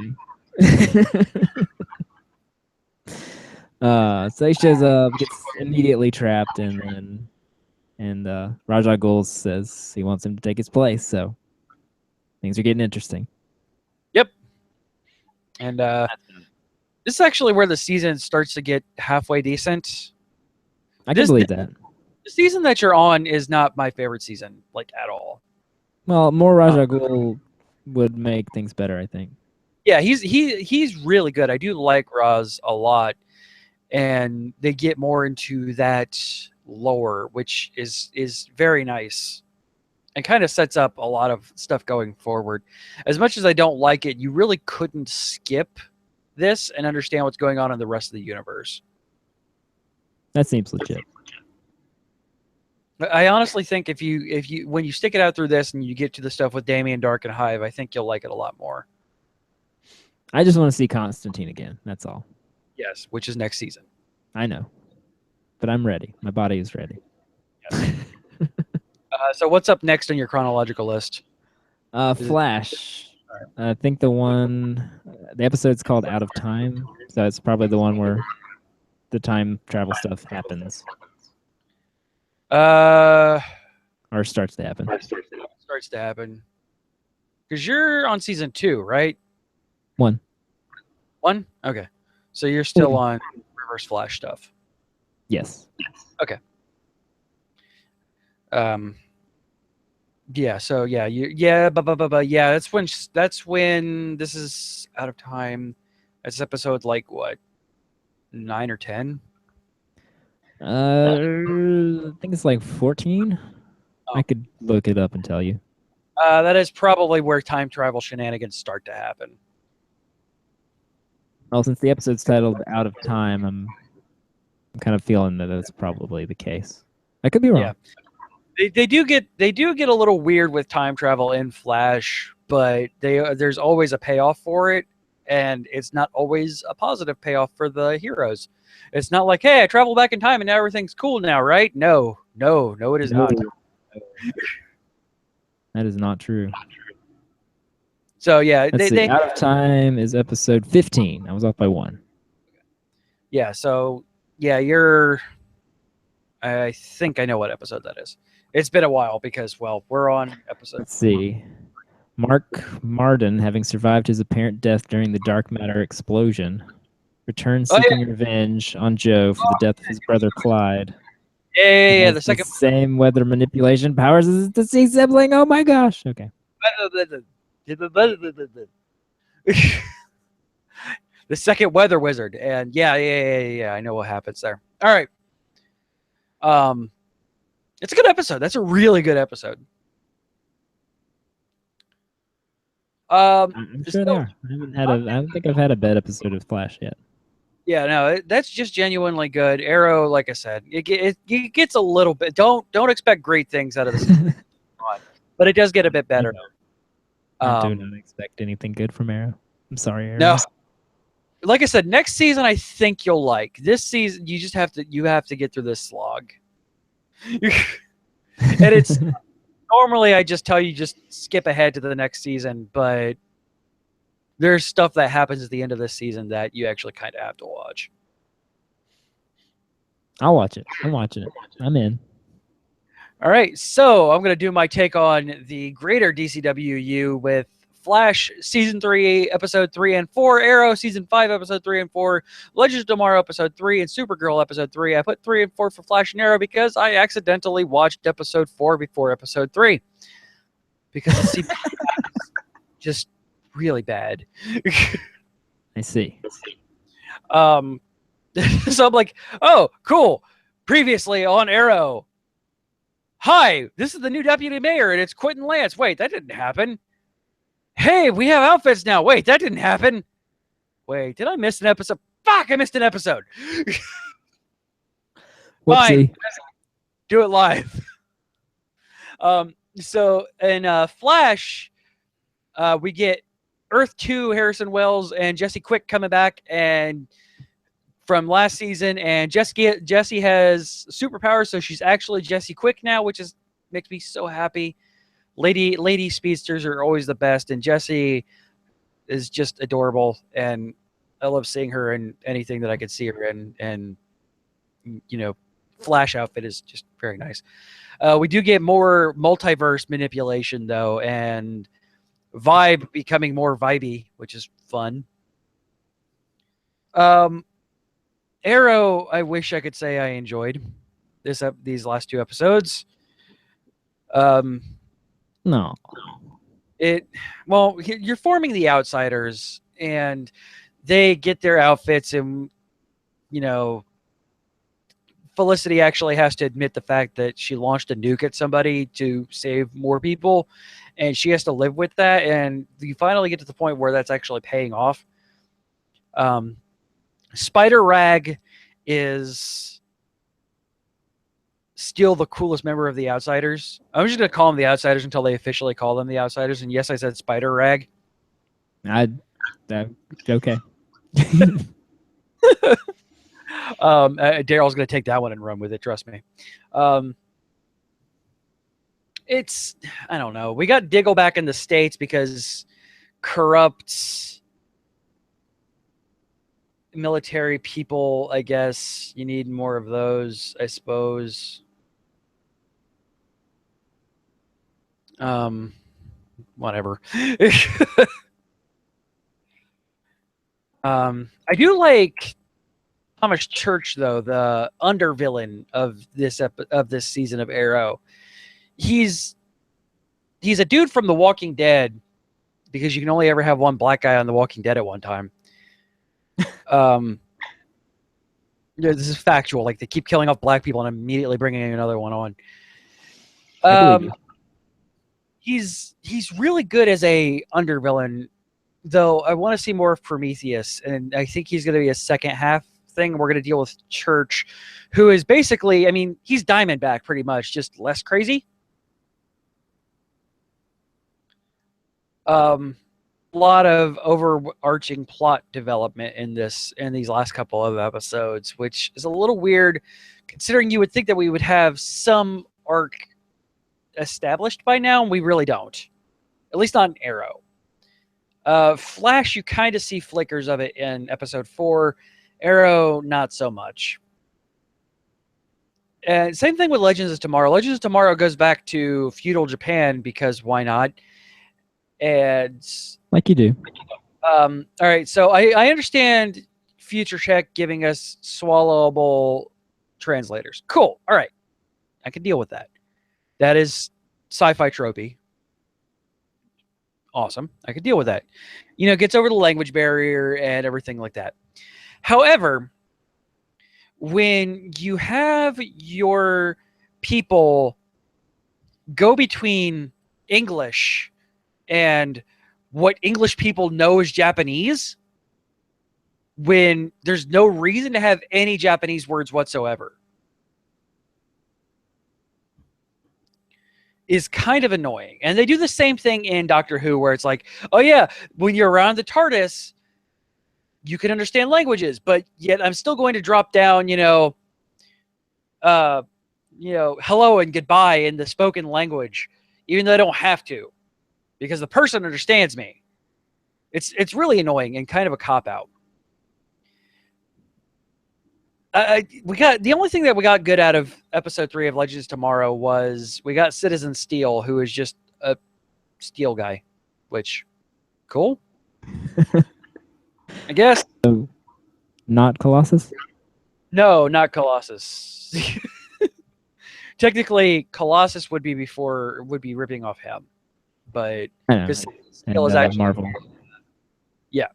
So he shows up, gets immediately trapped, and Raja Ghul says he wants him to take his place. So things are getting interesting. Yep. And this is actually where the season starts to get halfway decent. I can believe that. The season that you're on is not my favorite season, like at all. Well, more Raja Ghul would make things better, I think. Yeah, he's really good. I do like Raz a lot, and they get more into that lore, which is very nice, and kind of sets up a lot of stuff going forward. As much as I don't like it, you really couldn't skip this and understand what's going on in the rest of the universe. That seems legit. I honestly think if you when you stick it out through this and you get to the stuff with Damien Dark and Hive, I think you'll like it a lot more. I just want to see Constantine again. That's all. Yes, which is next season. I know, but I'm ready. My body is ready. So what's up next on your chronological list? Flash. I think the episode's called Out of Time, so it's probably the one where the time travel stuff happens Starts or starts to happen. to happen. Because you're on season 2, right? 1. 1? Okay. So you're still on Reverse Flash stuff. Yes. Yeah, so yeah, that's when this is Out of Time. That's episode like what? 9 or 10? I think it's like 14. I could look it up and tell you. That is probably where time travel shenanigans start to happen. Well, since the episode's titled Out of Time, I'm kind of feeling that that's probably the case. I could be wrong. Yeah. They do get a little weird with time travel in Flash, but there's always a payoff for it, and it's not always a positive payoff for the heroes. It's not like, hey, I travel back in time and now everything's cool now, right? No, it is not. That is not true. So yeah, Let's see. Out of Time is episode 15. I was off by 1. Yeah, so yeah, I think I know what episode that is. It's been a while because, well, we're on episode. Let's see. Mark Marden, having survived his apparent death during the dark matter explosion, returns seeking revenge on Joe for the death of his brother Clyde. Yeah, the second same weather manipulation powers as his deceased sibling. Oh my gosh. Okay. The second weather wizard, and yeah, I know what happens there. All right. It's a good episode. That's a really good episode. I'm sure they are. I don't think I've had a bad episode of Flash yet. Yeah, no, that's just genuinely good. Arrow, like I said, it gets a little bit. Don't expect great things out of this, but it does get a bit better. I do not expect anything good from Arrow. I'm sorry, Arrow. No, like I said, next season I think you'll like. This season you just have to get through this slog. And it's normally I just tell you just skip ahead to the next season, but there's stuff that happens at the end of this season that you actually kind of have to watch. I'll watch it. I'm watching it. I'm in. All right, so I'm going to do my take on the greater DCWU with Flash Season 3, Episode 3 and 4, Arrow Season 5, Episode 3 and 4, Legends of Tomorrow, Episode 3, and Supergirl, Episode 3. I put 3 and 4 for Flash and Arrow because I accidentally watched Episode 4 before Episode 3. Because the CP is just really bad. I see. So I'm like, oh, cool. Previously on Arrow. Hi, this is the new deputy mayor, and it's Quentin Lance. Wait, that didn't happen. Hey, we have outfits now. Wait, that didn't happen. Wait, did I miss an episode? Fuck, I missed an episode. Fine. Do it live. So in Flash, we get Earth 2, Harrison Wells, and Jesse Quick coming back and from last season, and Jesse has superpowers, so she's actually Jesse Quick now, which makes me so happy. Lady speedsters are always the best, and Jessie is just adorable, and I love seeing her in anything that I could see her in, and you know, Flash outfit is just very nice. We do get more multiverse manipulation though, and Vibe becoming more vibey, which is fun. Arrow, I wish I could say I enjoyed these last 2 episodes. No. Well, you're forming the Outsiders, and they get their outfits, and you know, Felicity actually has to admit the fact that she launched a nuke at somebody to save more people, and she has to live with that, and you finally get to the point where that's actually paying off. Spider Rag is still the coolest member of the Outsiders. I'm just going to call them the Outsiders until they officially call them the Outsiders. And yes, I said Spider Rag. Okay. Daryl's going to take that one and run with it. Trust me. It's, I don't know. We got Diggle back in the States because corrupt military people, I guess. You need more of those, I suppose. Whatever. I do like Thomas Church, though, the undervillain of this season of Arrow. He's a dude from The Walking Dead, because you can only ever have one black guy on The Walking Dead at one time. Yeah, this is factual. Like, they keep killing off black people and immediately bringing another one on. I believe you. He's really good as a undervillain, though. I want to see more of Prometheus, and I think he's going to be a second half thing. We're going to deal with Church, who is basically, I mean, he's Diamondback pretty much, just less crazy. A lot of overarching plot development in these last couple of episodes, which is a little weird, considering you would think that we would have some arc established by now, and we really don't. At least not in Arrow. Flash, you kind of see flickers of it in episode 4. Arrow, not so much. And same thing with Legends of Tomorrow. Legends of Tomorrow goes back to feudal Japan because why not? And Like you do. all right, so I understand Future Check giving us swallowable translators. Cool. All right, I can deal with that. That is sci-fi tropey. Awesome. I could deal with that. You know, gets over the language barrier and everything like that. However, when you have your people go between English and what English people know as Japanese, when there's no reason to have any Japanese words whatsoever, is kind of annoying. And they do the same thing in Doctor Who, where it's like, oh yeah, when you're around the TARDIS, you can understand languages, but yet I'm still going to drop down, hello and goodbye in the spoken language, even though I don't have to, because the person understands me. It's really annoying and kind of a cop-out. The only thing that we got good out of episode 3 of Legends Tomorrow was we got Citizen Steel, who is just a steel guy, which cool. I guess. So, not Colossus? No, not Colossus. Technically, Colossus would be ripping off him, but I know. because Steel is actually Marvel. Yeah,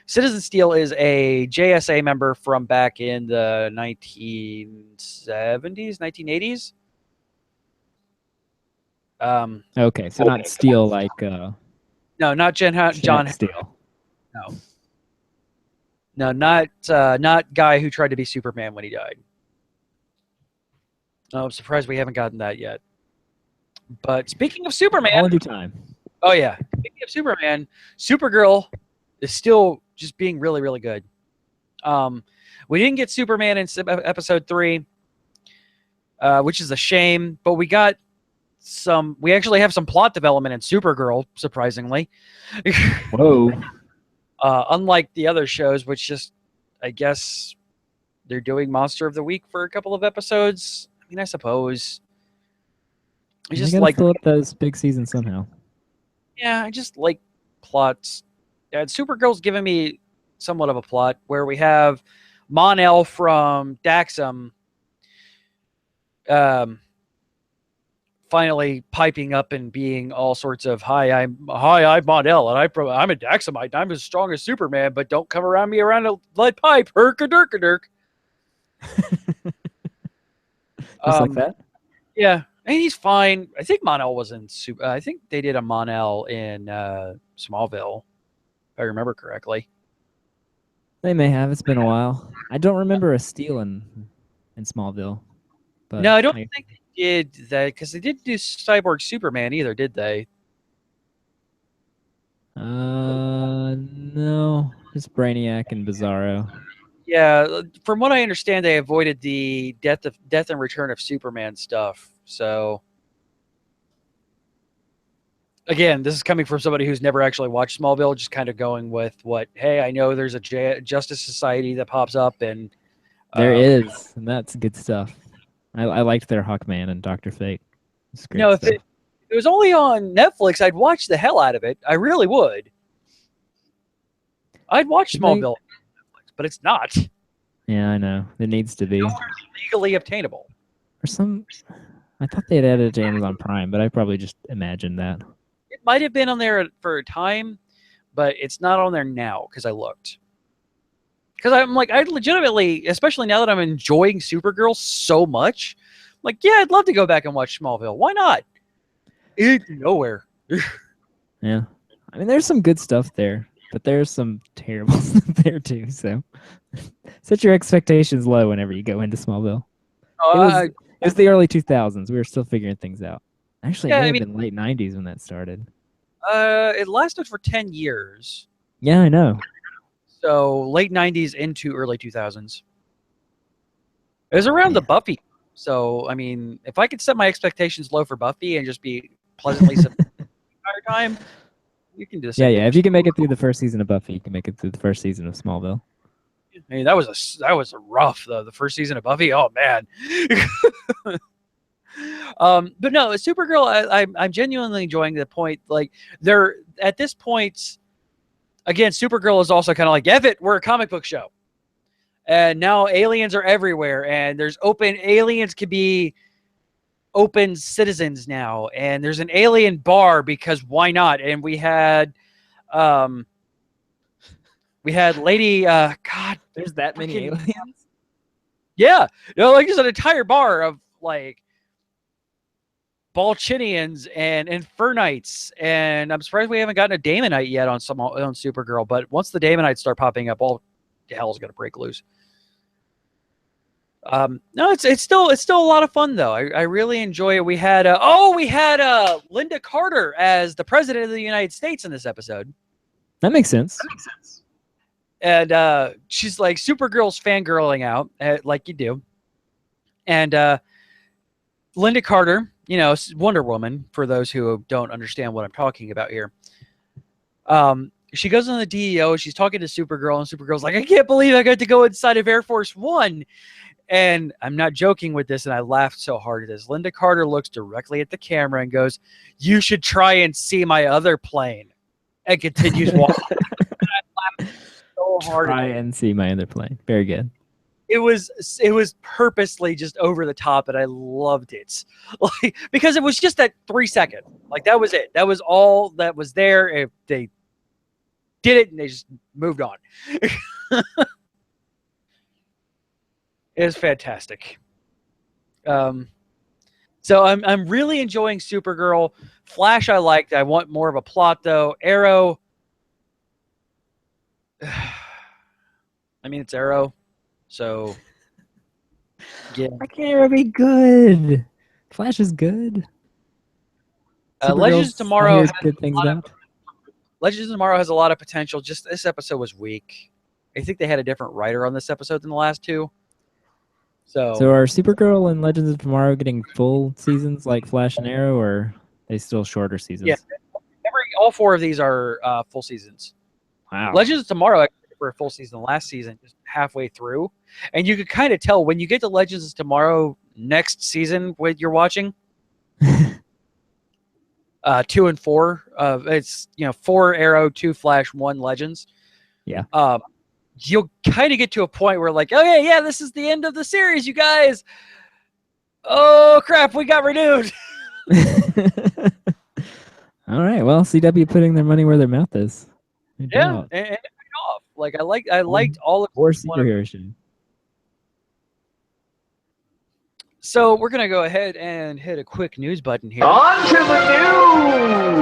Citizen Steel is a JSA member from back in the 1970s, 1980s. Okay, so not Steel like no, not John Steel. No, not guy who tried to be Superman when he died. No, I'm surprised we haven't gotten that yet. But speaking of Superman, All in due time. oh yeah, speaking of Superman, Supergirl is still just being really, really good. We didn't get Superman in episode 3, which is a shame, but we got we actually have some plot development in Supergirl, surprisingly. Whoa. Unlike the other shows, which just, I guess, they're doing Monster of the Week for a couple of episodes. I mean, I suppose. I just like fill up those big seasons somehow. Yeah, I just like plots. Supergirl's giving me somewhat of a plot where we have Mon-El from Daxam finally piping up and being all sorts of, Hi, I'm Mon-El, and I'm a Daxamite. I'm as strong as Superman, but don't come around me around a lead pipe. Herk-a-dirk-a-dirk. Just like that? Yeah, and he's fine. I think Mon-El was in I think they did a Mon-El in Smallville, if I remember correctly. They may have. It's been a while. I don't remember a Steel in Smallville. But No, I don't think they did that, because they didn't do Cyborg Superman either, did they? No. Just Brainiac and Bizarro. Yeah, from what I understand, they avoided the death and return of Superman stuff. So again, this is coming from somebody who's never actually watched Smallville, just kind of going with what, hey, I know there's a Justice Society that pops up, and There is, and that's good stuff. I liked their Hawkman and Doctor Fate. It's great if stuff. it was only on Netflix, I'd watch the hell out of it. I really would. I'd watch Smallville on Netflix, but it's not. Yeah, I know. It needs to be. Legally obtainable. Or some. I thought they had added it to Amazon Prime, but I probably just imagined that. It might have been on there for a time, but it's not on there now because I looked. Because I'm like, I legitimately, especially now that I'm enjoying Supergirl so much, I'm like, yeah, I'd love to go back and watch Smallville. Why not? It's nowhere. Yeah. I mean, there's some good stuff there, but there's some terrible stuff there too. So set your expectations low whenever you go into Smallville. It was the early 2000s. We were still figuring things out. Actually, Yeah, it may I have mean- been late 90s when that started. it lasted for 10 years. Yeah, I know. So late 90s into early 2000s. It was around the Buffy. So, I mean, if I could set my expectations low for Buffy and just be pleasantly surprised the entire time, you can do the Yeah, same. yeah. If you can make it through the first season of Buffy, you can make it through the first season of Smallville. I mean, that was a rough though. The first season of Buffy. Oh man. But no, Supergirl. I'm genuinely enjoying the point. Like they're at this point. Again, Supergirl is also kind of like, Ev it, we're a comic book show, and now aliens are everywhere, and there's aliens can be open citizens now, and there's an alien bar because why not? And we had Lady God. There's that many Freaking- aliens? Yeah, like there's an entire bar of like Balchinians and Infernites, and I'm surprised we haven't gotten a Damonite yet on Supergirl. But once the Damonites start popping up, all hell's gonna break loose. No, it's still a lot of fun though. I really enjoy it. We had Linda Carter as the president of the United States in this episode. That makes sense. And she's like Supergirl's fangirling out, like you do. And Linda Carter, Wonder Woman, for those who don't understand what I'm talking about here. She goes on the DEO, she's talking to Supergirl, and Supergirl's like, I can't believe I got to go inside of Air Force One. And I'm not joking with this, and I laughed so hard at this. Linda Carter looks directly at the camera and goes, you should try and see my other plane. And continues walking. I laughed so hard. Try and see my other plane. Very good. It was purposely just over the top, and I loved it, like because it was just that 3 second. Like that was it. That was all that was there. If they did it, and they just moved on. It was fantastic. So I'm really enjoying Supergirl. Flash I liked. I want more of a plot though. Arrow. I mean, it's Arrow. So, yeah. Why can't Arrow be good? Flash is good. Legends of Supergirl's Tomorrow I hear has good things about. Legends of Tomorrow has a lot of potential. Just this episode was weak. I think they had a different writer on this episode than the last two. So are Supergirl and Legends of Tomorrow getting full seasons like Flash and Arrow, or are they still shorter seasons? Yeah. all 4 of these are full seasons. Wow. Legends of Tomorrow actually for a full season last season, just halfway through, and you could kind of tell when you get to Legends of Tomorrow next season what you're watching. 2 and 4. It's 4 Arrow, 2 Flash, 1 Legends. Yeah. You'll kind of get to a point where like, okay, yeah, this is the end of the series, you guys. Oh crap, we got renewed. All right. Well, CW putting their money where their mouth is. No Yeah, doubt. and it paid off. Like I liked all of Or one of- superhero show. So we're gonna go ahead and hit a quick news button here. On to the news!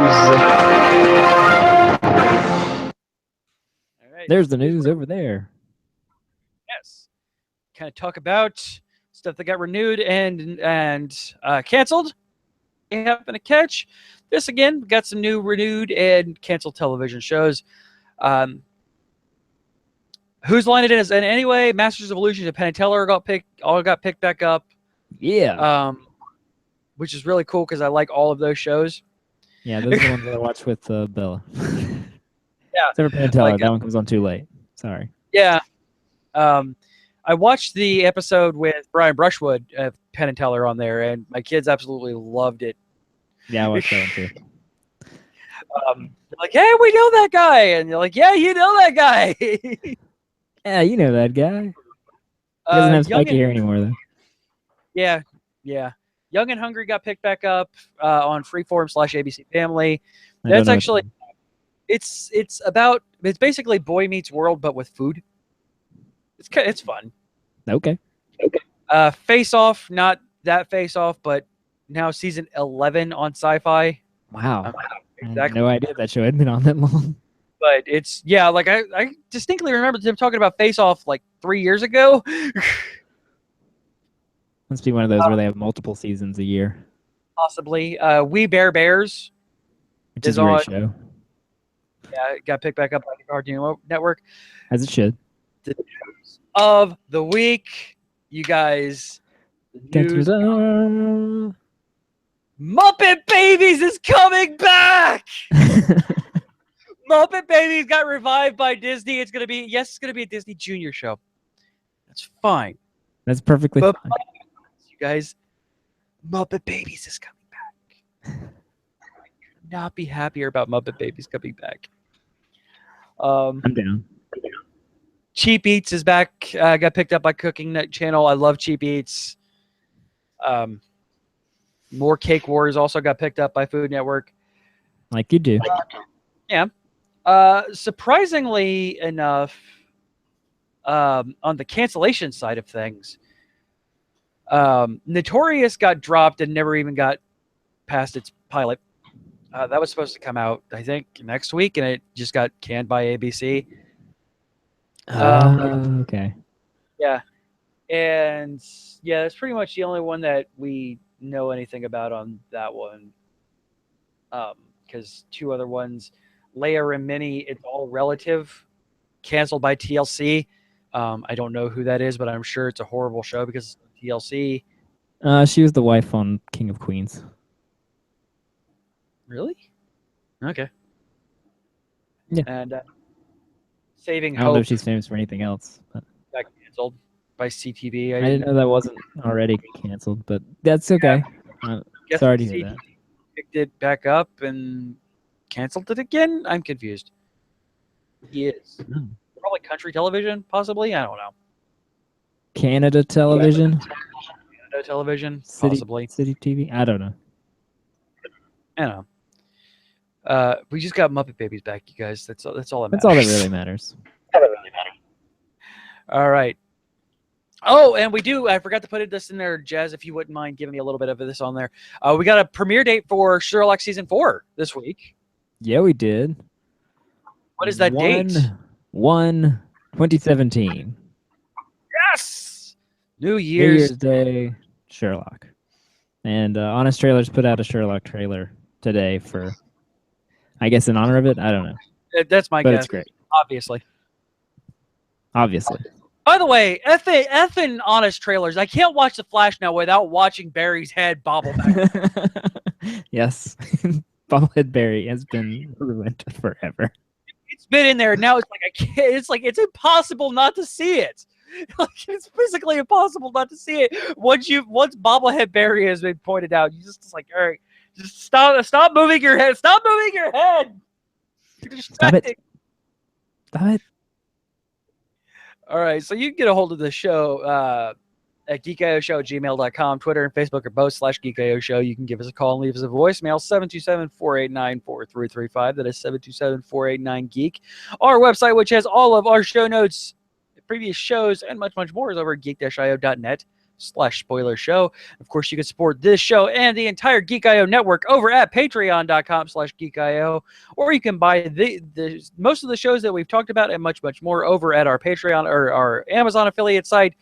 All right. There's the news over there. Yes. Kind of talk about stuff that got renewed and canceled. You happen to catch this again? We got some new renewed and canceled television shows. Whose line it is? And anyway, Masters of Illusion and Penn and Teller all got picked back up. Yeah. Which is really cool because I like all of those shows. Yeah, those are the ones I watch with Bella. Yeah. Except for Penn and Teller, Like, that one comes on too late. Sorry. Yeah. I watched the episode with Brian Brushwood of Penn and Teller on there, and my kids absolutely loved it. Yeah, I watched that one too. They're like, hey, we know that guy. And you're like, yeah, you know that guy. Yeah, you know that guy. He doesn't have Young spiky hair anymore, though. Yeah. Young and Hungry got picked back up on Freeform/ABC Family. That's actually, it's basically Boy Meets World, but with food. It's fun. Okay. Face Off, not that Face Off, but now season 11 on Sci-Fi. Wow. I Exactly. had no idea that show had been on that long. But it's, yeah, like I distinctly remember them talking about Face Off like 3 years ago. Must be one of those where they have multiple seasons a year. Possibly. We Bare Bears. Which is a great on- show. Yeah, it got picked back up by the Cartoon Network. As it should. The news of the week, you guys. The news, Dun-dun-dun. Muppet Babies is coming back! Muppet Babies got revived by Disney. It's gonna be a Disney Junior show. That's fine. That's perfectly But fine. you guys, Muppet Babies is coming back. I could not be happier about Muppet Babies coming back. I'm down. Cheap Eats is back. Got picked up by Cooking Nut Channel. I love Cheap Eats. More Cake Wars also got picked up by Food Network. Like you do. Surprisingly enough, on the cancellation side of things, Notorious got dropped and never even got past its pilot. That was supposed to come out, I think, next week, and it just got canned by ABC. Okay. And yeah, that's pretty much the only one that we know anything about on that one. Because two other ones, Leia and Minnie, It's All Relative, canceled by TLC. I don't know who that is, but I'm sure it's a horrible show because it's TLC. She was the wife on King of Queens. Really? Okay. Yeah. And Saving I don't know Hope if she's famous for anything else. But got canceled by CTV. I didn't know that wasn't already canceled, but that's okay. guess Sorry to hear that. picked it back up and canceled it again. I'm confused. He is probably country television, possibly. I don't know. Canada Television? Canada television, City, possibly. City TV? I don't know. I don't know. We just got Muppet Babies back, you guys. That's all that matters. That's all that really matters. All right. Oh, and we do. I forgot to put this in there, Jazz. If you wouldn't mind giving me a little bit of this on there, we got a premiere date for Sherlock season 4 this week. Yeah, we did. What is that date? 1/1/2017. Yes, New New Year's. Year's Day, Sherlock. And Honest Trailers put out a Sherlock trailer today for, I guess, in honor of it. I don't know, That's my but guess. it's great. Obviously. By the way, effing Honest Trailers. I can't watch The Flash now without watching Barry's head bobble back. Yes, Bobblehead Barry has been ruined forever. It's been in there now. It's like I can't. It's impossible not to see it. Like, it's physically impossible not to see it. Once Bobblehead Barry has been pointed out, you just like, all right, just stop moving your head. Stop moving your head. You're distracting. Stop it. All right, so you can get a hold of the show at geekioshow@gmail.com. Twitter and Facebook are both /geekioshow. You can give us a call and leave us a voicemail, 727-489-4335. That is 727-489-GEEK. Our website, which has all of our show notes, previous shows, and much, much more, is over at geek-io.net/spoiler show. Of course, you can support this show and the entire Geek.io network over at patreon.com/geek.io, or you can buy the most of the shows that we've talked about and much, much more over at our Patreon or our Amazon affiliate site.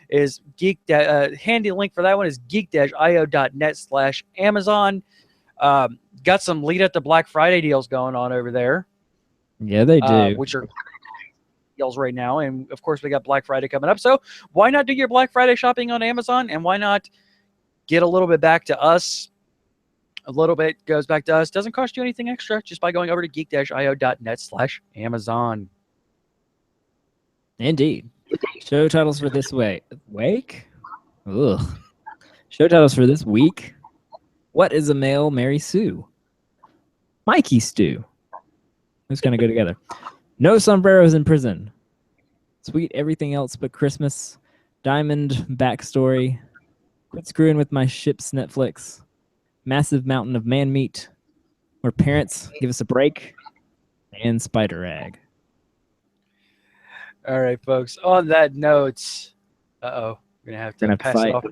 Is handy link for that one is geek-io.net/Amazon. Got some lead up to Black Friday deals going on over there. Yeah, they do. Which are deals right now. And of course, we got Black Friday coming up. So why not do your Black Friday shopping on Amazon? And why not get a little bit back to us? A little bit goes back to us. Doesn't cost you anything extra just by going over to geek-io.net/Amazon. Indeed. Show titles for this wake? Ugh. Show titles for this week. What is a male Mary Sue? Mikey Stew. Who's going to go together? No sombreros in prison. Sweet everything else but Christmas. Diamond backstory. Quit screwing with my ship's Netflix. Massive mountain of man meat. Or parents give us a break. And Spider Rag. All right, folks. On that note, we're going to have to pass it off.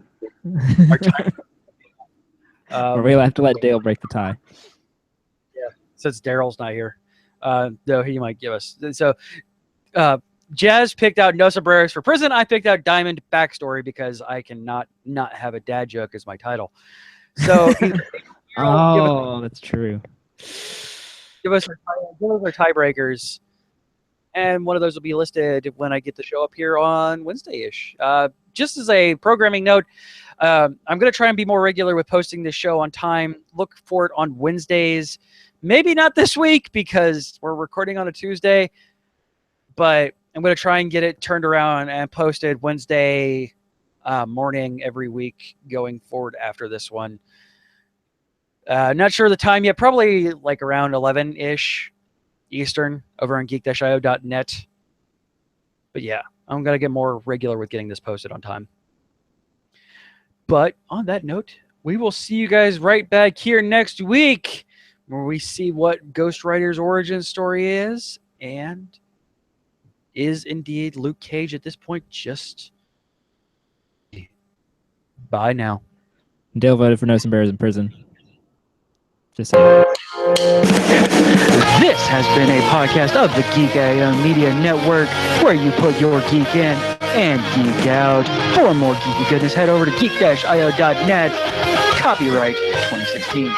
Our time. Or we'll have to let Dale break the tie. Since Daryl's not here. Though he might give us. So Jazz picked out No Sombreros for Prison. I picked out Diamond Backstory because I cannot not have a dad joke as my title. So that's true. Give us our tiebreakers. And one of those will be listed when I get the show up here on Wednesday-ish. Just as a programming note, I'm going to try and be more regular with posting this show on time. Look for it on Wednesdays. Maybe not this week because we're recording on a Tuesday. But I'm going to try and get it turned around and posted Wednesday morning every week going forward after this one. Not sure the time yet. Probably like around 11-ish. Eastern over on geek-io.net. But yeah, I'm going to get more regular with getting this posted on time. But on that note, we will see you guys right back here next week where we see what Ghost Rider's origin story is and is indeed Luke Cage at this point. Just bye now. Dale voted for No Sombreros in Prison. Just saying. This has been a podcast of the Geek.io Media Network, where you put your geek in and geek out. For more geeky goodness, head over to geek-io.net. Copyright 2016.